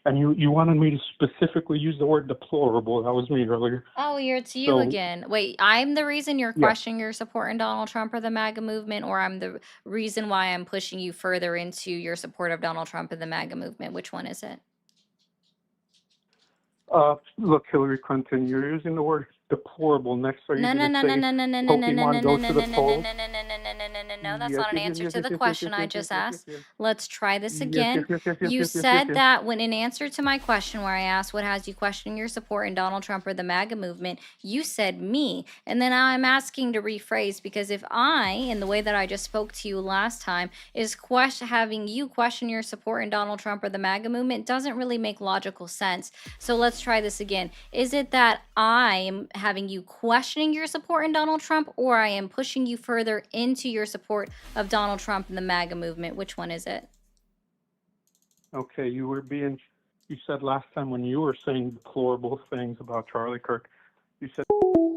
And you wanted me to specifically use the word deplorable. That was me earlier. Oh, it's you So, again. Wait, I'm the reason you're yeah. questioning your support in Donald Trump or the MAGA movement, or I'm the reason why I'm pushing you further into your support of Donald Trump and the MAGA movement? Which one is it? Look, Hillary Clinton, you're using the word deplorable. Next, are you No, going no, to no, no, say no, no, no, no, no, no, Pokemon no, goes no, to no, the no, no, polls? no, no, no, no, no, no, no, no. That's Yes, not an yes, yes, answer yes, to yes, the yes, question yes, I yes, just yes, yes, asked. yes. Let's try this Yes, again. yes, yes, yes, You yes, yes, said yes. that when in answer to my question where I asked what has you questioning your support in Donald Trump or the MAGA movement, you said me. And then I'm asking to rephrase, because if I, in the way that I just spoke to you last time, is having you question your support in Donald Trump or the MAGA movement, doesn't really make logical sense. So let's try this again. Is it that I am having you questioning your support in Donald Trump, or I am pushing you further into your support of Donald Trump and the MAGA movement? Which one is it? Okay, you said last time when you were saying deplorable things about Charlie Kirk, you said,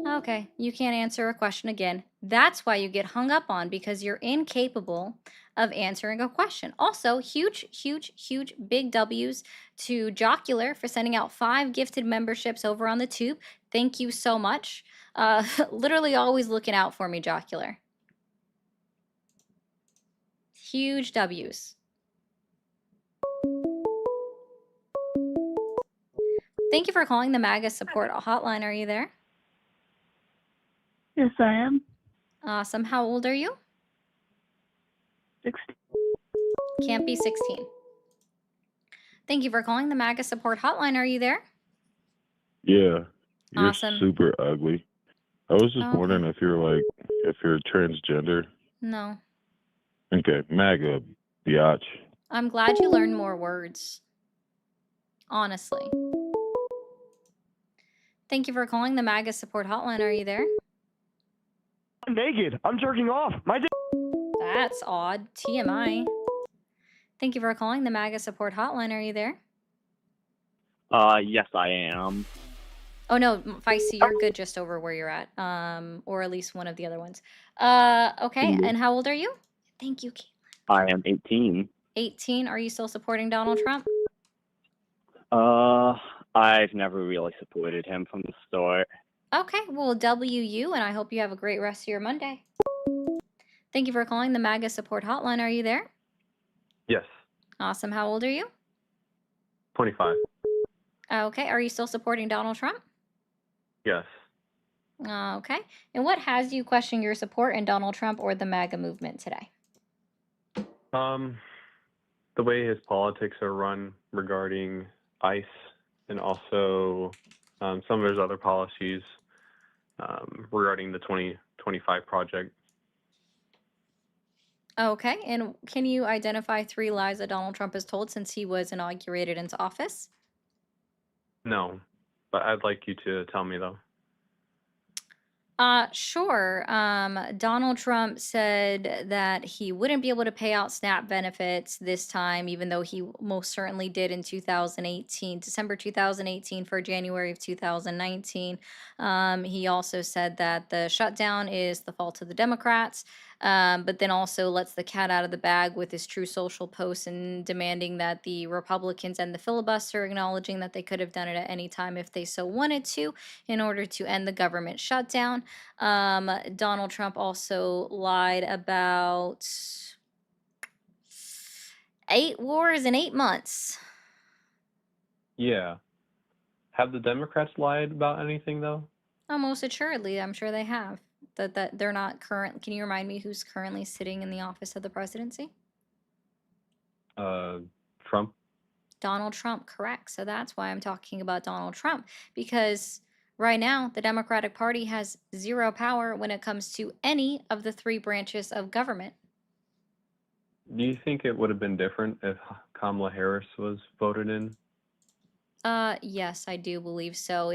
Okay, you can't answer a question again. That's why you get hung up on, because you're incapable of answering a question. Also, huge, huge, huge big W's to Jocular for sending out 5 gifted memberships over on the tube. Thank you so much. Literally always looking out for me, Jocular. Huge W's. Thank you for calling the MAGA support hotline. Are you there? Yes, I am. Awesome. How old are you? 16. Can't be 16. Thank you for calling the MAGA support hotline. Are you there? Yeah, you're Awesome. super ugly. I was just Okay. wondering if you're transgender. No. Okay, MAGA, biatch. I'm glad you learned more words. Honestly. Thank you for calling the MAGA support hotline. Are you there? I'm naked. I'm jerking off. My dick. That's odd. TMI. Thank you for calling the MAGA support hotline. Are you there? Yes, I am. Oh no, Feisty, you're good just over where you're at. Or at least one of the other ones. Okay, and how old are you? Thank you, Kate. I am 18. 18. Are you still supporting Donald Trump? I've never really supported him from the start. Okay, well, WU, and I hope you have a great rest of your Monday. Thank you for calling the MAGA support hotline. Are you there? Yes. Awesome. How old are you? 25. Okay, are you still supporting Donald Trump? Yes. Okay, and what has you question your support in Donald Trump or the MAGA movement today? The way his politics are run regarding ICE and also some of his other policies regarding the 2025 project. Okay, and can you identify 3 lies that Donald Trump has told since he was inaugurated into office? No, but I'd like you to tell me though. Sure. Donald Trump said that he wouldn't be able to pay out SNAP benefits this time, even though he most certainly did in 2018, December 2018 for January of 2019. He also said that the shutdown is the fault of the Democrats, but then also lets the cat out of the bag with his True Social posts and demanding that the Republicans end the filibuster, acknowledging that they could have done it at any time if they so wanted to in order to end the government shutdown. Donald Trump also lied about 8 wars in 8 months. Yeah. Have the Democrats lied about anything though? Oh, most assuredly, I'm sure they have. That they're not current. Can you remind me who's currently sitting in the office of the presidency? Trump. Donald Trump, correct. So that's why I'm talking about Donald Trump, because right now the Democratic Party has 0 power when it comes to any of the 3 branches of government. Do you think it would have been different if Kamala Harris was voted in? Yes, I do believe so.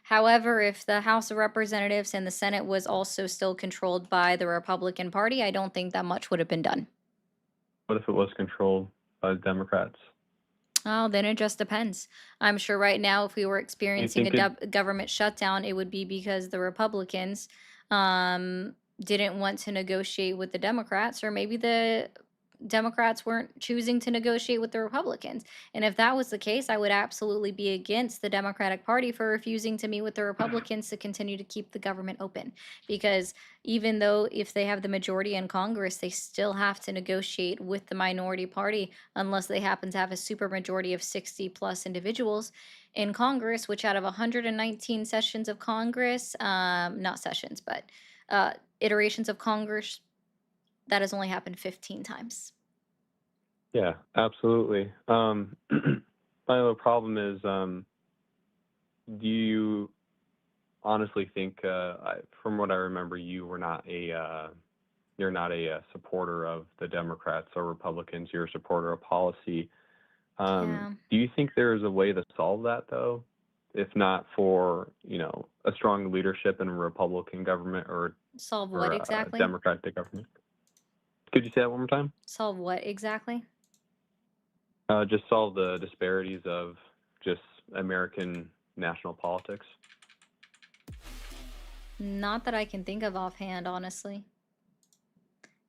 However, if the House of Representatives and the Senate was also still controlled by the Republican Party, I don't think that much would have been done. What if it was controlled by the Democrats? Oh, then it just depends. I'm sure right now, if we were experiencing think a government shutdown, it would be because the Republicans didn't want to negotiate with the Democrats, or maybe the Democrats weren't choosing to negotiate with the Republicans. And if that was the case, I would absolutely be against the Democratic Party for refusing to meet with the Republicans to continue to keep the government open. Because even though if they have the majority in Congress, they still have to negotiate with the minority party unless they happen to have a supermajority of 60 plus individuals in Congress, which out of 119 sessions of Congress, not sessions, but iterations of Congress, that has only happened 15 times. Yeah, absolutely. My other problem is, do you honestly think, from what I remember, you're not a supporter of the Democrats or Republicans. You're a supporter of policy. Yeah. Do you think there is a way to solve that though, if not for a strong leadership in a Republican government or Solve what a exactly? Democratic government? Could you say that one more time? Solve what exactly? Just solve the disparities of just American national politics. Not that I can think of offhand, honestly.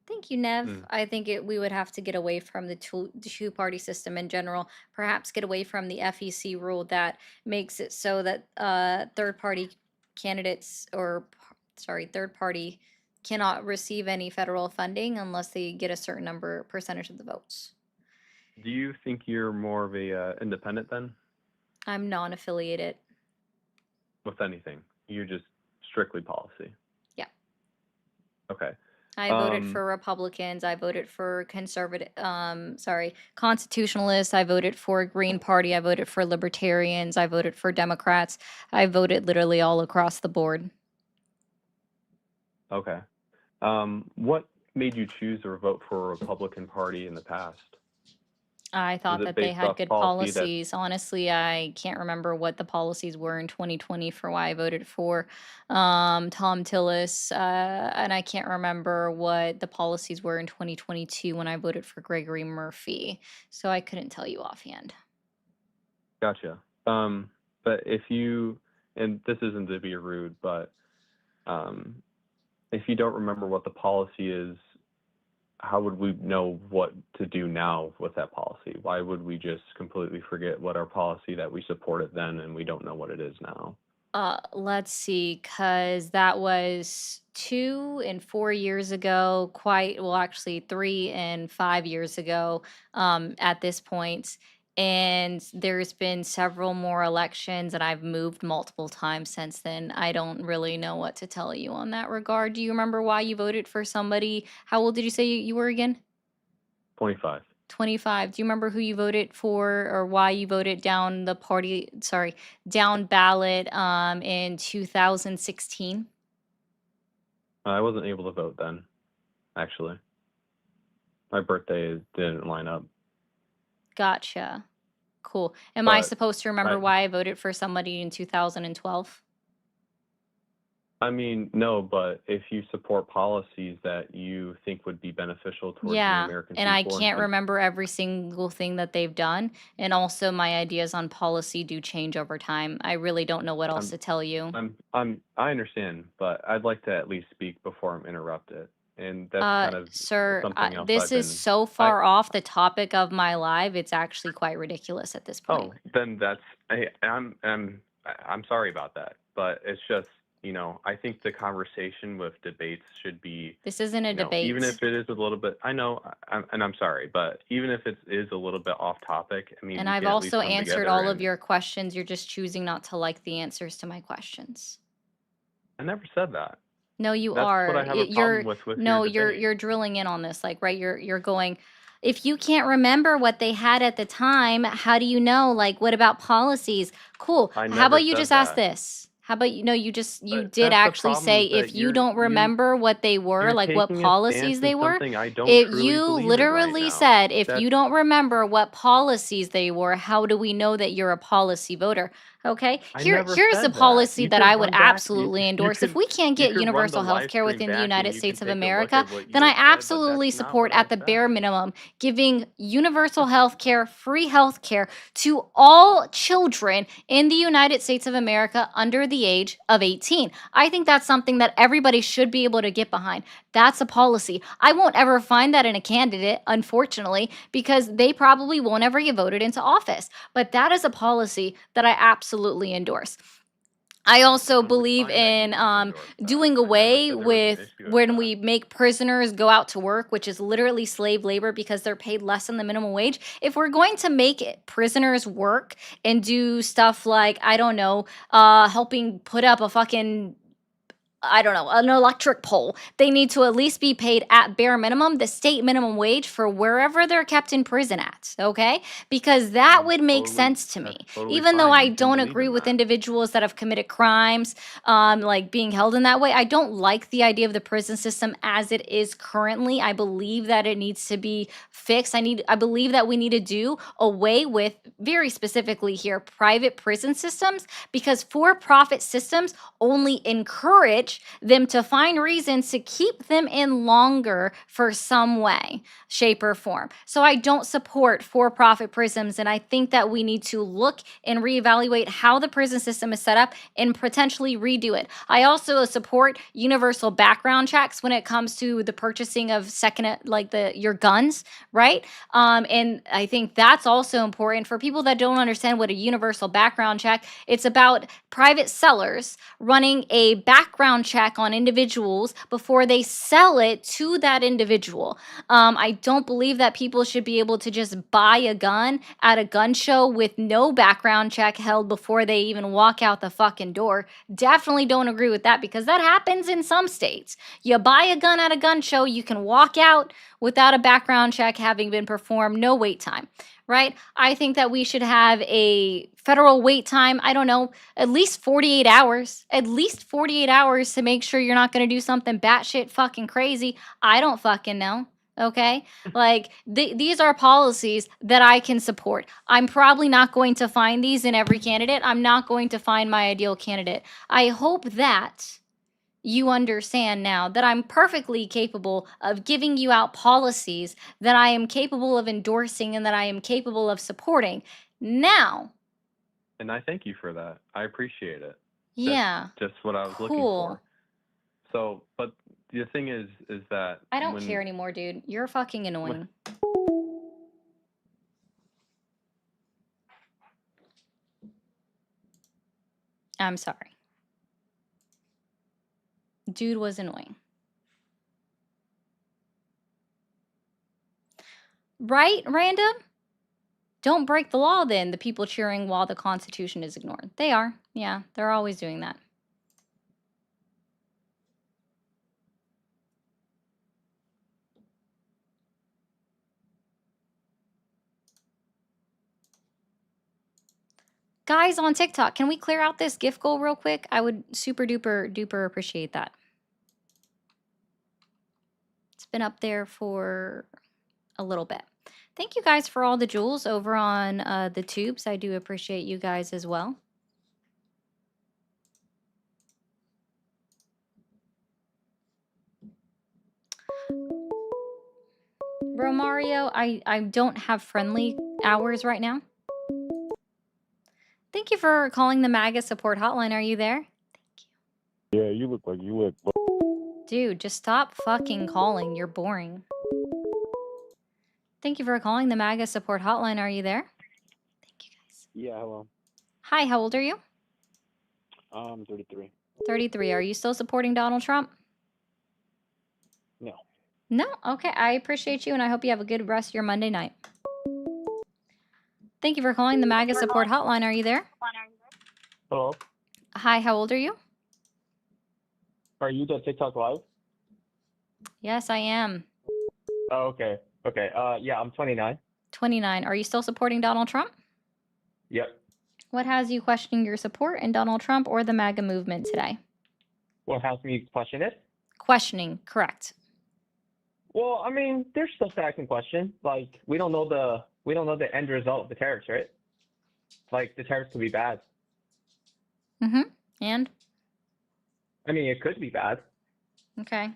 Thank you, Nev. Hmm. I think we would have to get away from the two-party system in general. Perhaps get away from the FEC rule that makes it so that third-party candidates third-party cannot receive any federal funding unless they get a certain percentage of the votes. Do you think you're more of a independent then I'm non-affiliated. with anything? You're just strictly policy. Yeah. Okay. I voted for Republicans. I voted for constitutionalists. I voted for Green Party. I voted for Libertarians. I voted for Democrats. I voted literally all across the board. Okay. What made you choose or vote for a Republican Party in the past? I thought Was it that they based had off good policy that- policies. Honestly, I can't remember what the policies were in 2020 for why I voted for Tom Tillis, and I can't remember what the policies were in 2022 when I voted for Gregory Murphy. So I couldn't tell you offhand. Gotcha. But if you and this isn't to be rude, but if you don't remember what the policy is, how would we know what to do now with that policy? Why would we just completely forget what our policy that we supported then and we don't know what it is now? Let's see, because that was 2 and 4 years ago, actually 3 and 5 years ago, at this point. And there's been several more elections, and I've moved multiple times since then. I don't really know what to tell you on that regard. Do you remember why you voted for somebody? How old did you say you were again? 25. 25. Do you remember who you voted for or why you voted down ballot in 2016? I wasn't able to vote then, actually. My birthday didn't line up. Gotcha. Cool. Am I But supposed to remember why I voted for somebody in 2012? I mean, no, but if you support policies that you think would be beneficial towards the Yeah, American and I people can't remember every single thing that they've done. And also my ideas on policy do change over time. I really don't know what else to tell you. I understand, but I'd like to at least speak before I'm interrupted. And that's kind of Sir, something else this is so far off the topic of my live. It's actually quite ridiculous at this point. then I'm sorry about that, but it's just, I think the conversation with debates should be, This isn't a debate. even if it is a little bit, I know, and I'm sorry, but even if it is a little bit off topic, I mean, And we I've can at least also come answered together all of and- your questions. You're just choosing not to like the answers to my questions. I never said that. No, you That's are. what I have a You're problem with no, your debate. you're drilling in on this, like, right? You're going. If you can't remember what they had at the time, how do you know? Like, what about policies? Cool. I How never about you said just ask that. this? How about you did But that's the actually problem say is that if you don't you remember what they were, you're like what taking a policies stance they in were, something I don't if truly you believe in right literally now. said if That's you don't remember what policies they were, how do we know that you're a policy voter? Okay, I here's never a said policy You that could I would run back. absolutely You endorse. If could we can't you get could run universal the health live care stream within the back and United you States can of take a look America, at what you then I had said, but absolutely that's not support what I at the bare said. minimum giving universal health care, free health care to all children in the United States of America under the age of 18. I think that's something that everybody should be able to get behind. That's a policy. I won't ever find that in a candidate, unfortunately, because they probably won't ever get voted into office. But that is a policy that I absolutely endorse. I also believe in doing away with when we make prisoners go out to work, which is literally slave labor because they're paid less than the minimum wage. If we're going to make prisoners work and do stuff like, I don't know, helping put up a fucking, I don't know, an electric pole, they need to at least be paid at bare minimum the state minimum wage for wherever they're kept in prison at, okay? Because that would make sense to me. Even though I don't agree with individuals that have committed crimes, like being held in that way, I don't like the idea of the prison system as it is currently. I believe that it needs to be fixed. I believe that we need to do away with, very specifically here, private prison systems, because for-profit systems only encourage them to find reasons to keep them in longer for some way, shape, or form. So I don't support for-profit prisons, and I think that we need to look and reevaluate how the prison system is set up and potentially redo it. I also support universal background checks when it comes to the purchasing of your guns, right? And I think that's also important for people that don't understand what a universal background check. It's about private sellers running a background check on individuals before they sell it to that individual. I don't believe that people should be able to just buy a gun at a gun show with no background check held before they even walk out the fucking door. Definitely don't agree with that because that happens in some states. You buy a gun at a gun show, you can walk out without a background check having been performed, no wait time, right? I think that we should have a federal wait time, I don't know, at least 48 hours, to make sure you're not going to do something batshit fucking crazy. I don't fucking know. Okay, like these are policies that I can support. I'm probably not going to find these in every candidate. I'm not going to find my ideal candidate. I hope that you understand now that I'm perfectly capable of giving you out policies that I am capable of endorsing and that I am capable of supporting. Now, And I thank you for that. I appreciate it. Yeah. Just what I was looking Cool. for. So, but the thing is that I don't when care anymore, dude. You're fucking annoying. I'm sorry. Dude was annoying. Right, random? Don't break the law then, the people cheering while the Constitution is ignored. They are. Yeah, they're always doing that. Guys on TikTok, can we clear out this gift goal real quick? I would super duper appreciate that. It's been up there for a little bit. Thank you guys for all the jewels over on the tubes. I do appreciate you guys as well. Romario, I don't have friendly hours right now. Thank you for calling the MAGA support hotline. Are you there? Yeah, you look like you look. Dude, just stop fucking calling. You're boring. Thank you for calling the MAGA support hotline. Are you there? Yeah, hello. Hi, how old are you? 33. 33. Are you still supporting Donald Trump? No. No? Okay, I appreciate you and I hope you have a good rest of your Monday night. Thank you for calling the MAGA support hotline. Are you there? Hello. Hi, how old are you? Are you the TikTok live? Yes, I am. Oh, okay. Okay. Yeah, I'm 29. 29. Are you still supporting Donald Trump? Yep. What has you questioning your support in Donald Trump or the MAGA movement today? What has me question it? Questioning, correct. Well, I mean, there's stuff that I can question. Like, we don't know the end result of the tariffs, right? Like, the tariffs could be bad. Mm-hmm. And? I mean, it could be bad. Okay.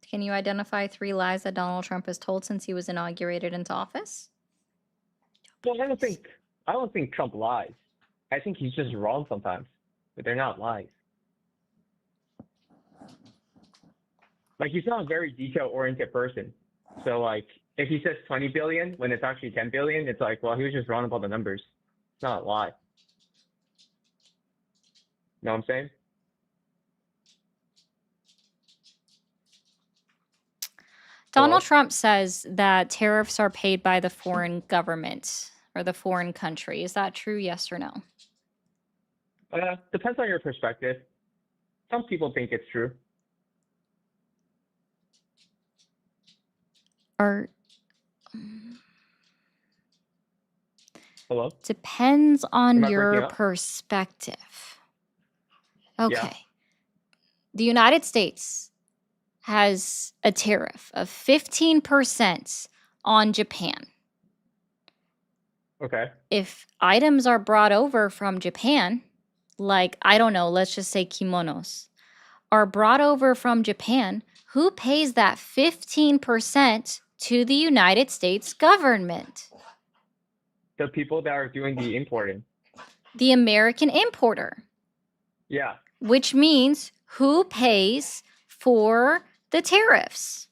Can you identify 3 lies that Donald Trump has told since he was inaugurated into office? Well, I don't think Trump lies. I think he's just wrong sometimes, but they're not lies. Like, he's not a very detail-oriented person. So, like, if he says 20 billion when it's actually 10 billion, it's like, well, he was just wrong about the numbers. It's not a lie. Know what I'm saying? Donald Trump says that tariffs are paid by the foreign government or the foreign country. Is that true, yes or no? Depends on your perspective. Some people think it's true. Or Hello? depends on Am I breaking your up? perspective. Okay. Yeah. The United States has a tariff of 15% on Japan. Okay. If items are brought over from Japan, like, I don't know, let's just say kimonos, are brought over from Japan, who pays that 15% to the United States government? The people that are doing the importing. The American importer, Yeah. which means who pays for the tariffs?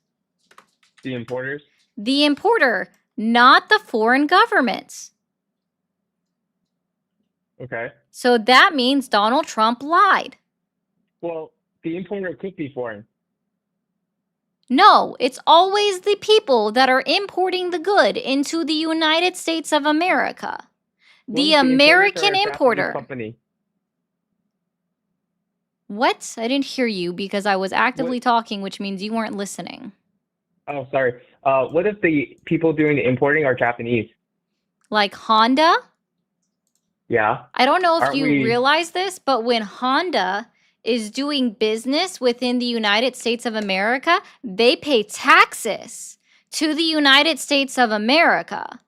The importers. The importer, not the foreign government. Okay. So that means Donald Trump lied. Well, the importer could be foreign. No, it's always the people that are importing the good into the United States of America. What The if importers are American a Japanese importer. company? What? I didn't hear you because I was actively talking, which means you weren't listening. Oh, sorry. What if the people doing the importing are Japanese? Like Honda? Yeah. I don't know if Aren't you we- realize this, but when Honda is doing business within the United States of America, they pay taxes to the United States of America.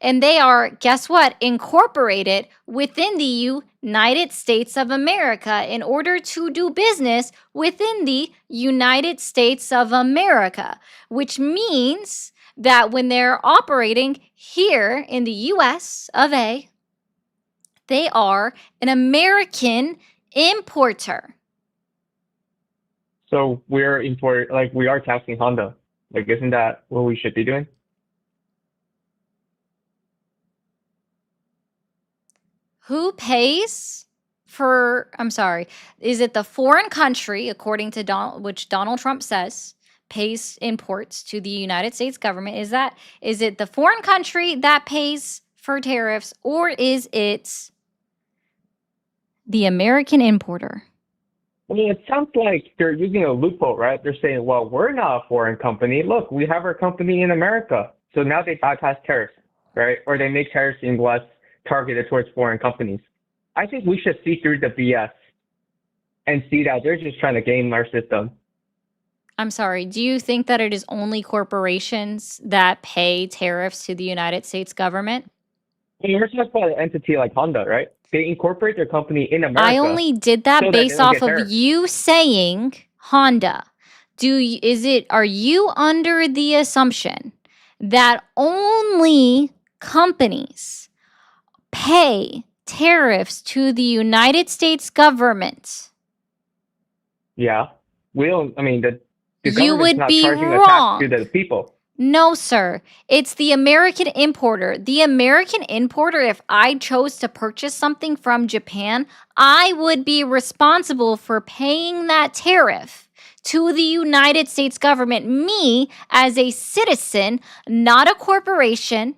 And they are, guess what, incorporated within the United States of America in order to do business within the United States of America, which means that when they're operating here in the US of A, they are an American importer. So we are taxing Honda. Like, isn't that what we should be doing? Who pays for, I'm sorry, is it the foreign country, according to which Donald Trump says, pays imports to the United States government? Is it the foreign country that pays for tariffs, or is it the American importer? I mean, it sounds like they're using a loophole, right? They're saying, well, we're not a foreign company. Look, we have our company in America. So now they bypass tariffs, right? Or they make tariffs seem less targeted towards foreign companies. I think we should see through the BS and see that they're just trying to game our system. I'm sorry, do you think that it is only corporations that pay tariffs to the United States government? I mean, we're talking about an entity like Honda, right? They incorporate their company in America. I only did that so based that they don't off get of tariffs. you saying Honda. Are you under the assumption that only companies pay tariffs to the United States government? Yeah. We don't, I mean, the You government's would not be charging a wrong. tax to the people. No, sir. It's the American importer. The American importer, if I chose to purchase something from Japan, I would be responsible for paying that tariff to the United States government. Me, as a citizen, not a corporation,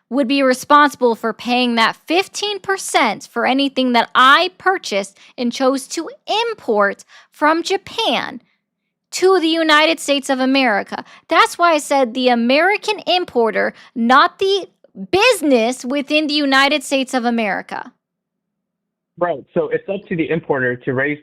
would be responsible for paying that 15% for anything that I purchased and chose to import from Japan to the United States of America. That's why I said the American importer, not the business within the United States of America. Right. So it's up to the importer to raise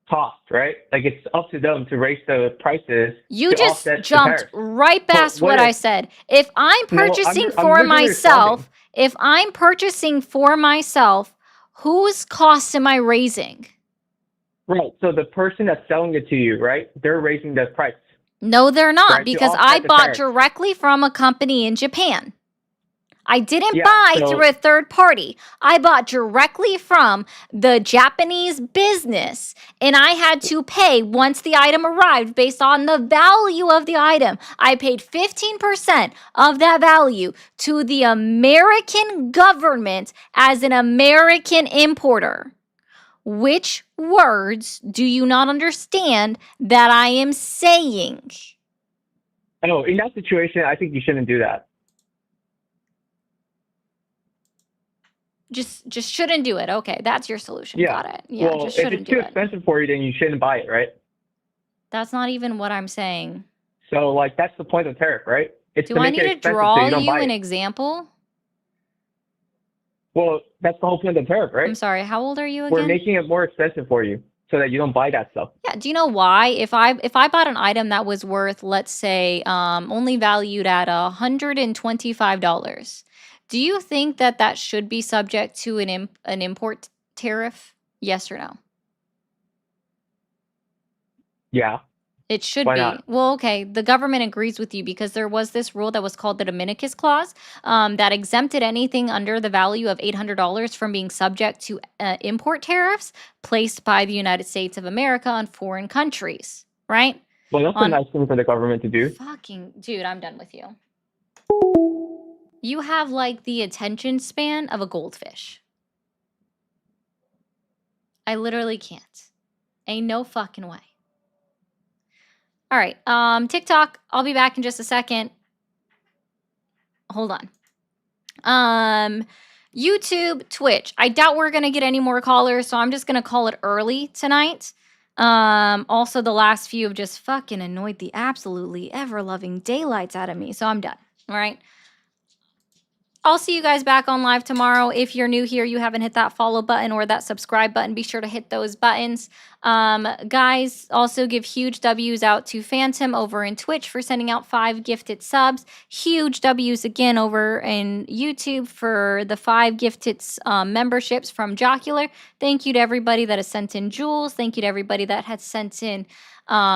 costs, right? Like, it's up to them to raise the prices. You to just offset the jumped tariffs. right past what if- I said. If I'm No, I'm purchasing I'm for literally myself, responding. if I'm purchasing for myself, whose costs am I raising? Right. So the person that's selling it to you, right? They're raising the price. No, they're not, Right, to because offset I the bought tariffs. directly from a company in Japan. I didn't Yeah, buy so- through a third party. I bought directly from the Japanese business, and I had to pay once the item arrived based on the value of the item. I paid 15% of that value to the American government as an American importer. Which words do you not understand that I am saying? Oh, in that situation, I think you shouldn't do that. Just shouldn't do it. Okay, that's your solution. Yeah. Got it. Yeah, well, just if shouldn't it's do too it. expensive for you, then you shouldn't buy it, right? That's not even what I'm saying. So, like, that's the point of tariff, right? It's Do to I make need it to expensive draw so you don't buy you an it. example? Well, that's the whole point of tariff, right? I'm sorry. How old are you We're again? making it more expensive for you so that you don't buy that stuff. Yeah. Do you know why? If I bought an item that was worth, let's say, only valued at $125, do you think that that should be subject to an import tariff? Yes or no? Yeah. It should Why be. not? Well, okay. The government agrees with you because there was this rule that was called the Dominicus Clause that exempted anything under the value of $800 from being subject to import tariffs placed by the United States of America on foreign countries, right? Well, that's a On- nice thing for the government to do. Fucking dude, I'm done with you. You have like the attention span of a goldfish. I literally can't. Ain't no fucking way. All right. TikTok, I'll be back in just a second. Hold on. YouTube, Twitch. I doubt we're gonna get any more callers, so I'm just gonna call it early tonight. Also the last few have just fucking annoyed the absolutely ever-loving daylights out of me, so I'm done. All right. I'll see you guys back on live tomorrow. If you're new here, you haven't hit that follow button or that subscribe button, be sure to hit those buttons. Guys, also give huge W's out to Phantom over in Twitch for sending out 5 gifted subs. Huge W's again over in YouTube for the 5 gifted memberships from Jocular. Thank you to everybody that has sent in jewels. Thank you to everybody that has sent in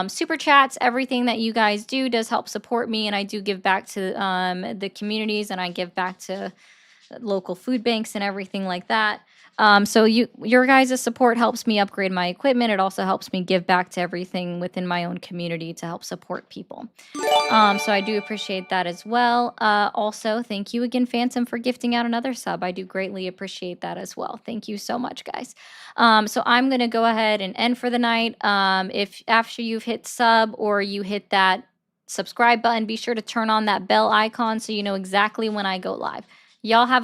super chats. Everything that you guys do does help support me, and I do give back to the communities, and I give back to local food banks and everything like that. So your guys' support helps me upgrade my equipment. It also helps me give back to everything within my own community to help support people. So I do appreciate that as well. Also, thank you again, Phantom, for gifting out another sub. I do greatly appreciate that as well. Thank you so much, guys. So I'm going to go ahead and end for the night. If after you've hit sub or you hit that subscribe button, be sure to turn on that bell icon so you know exactly when I go live. Y'all have a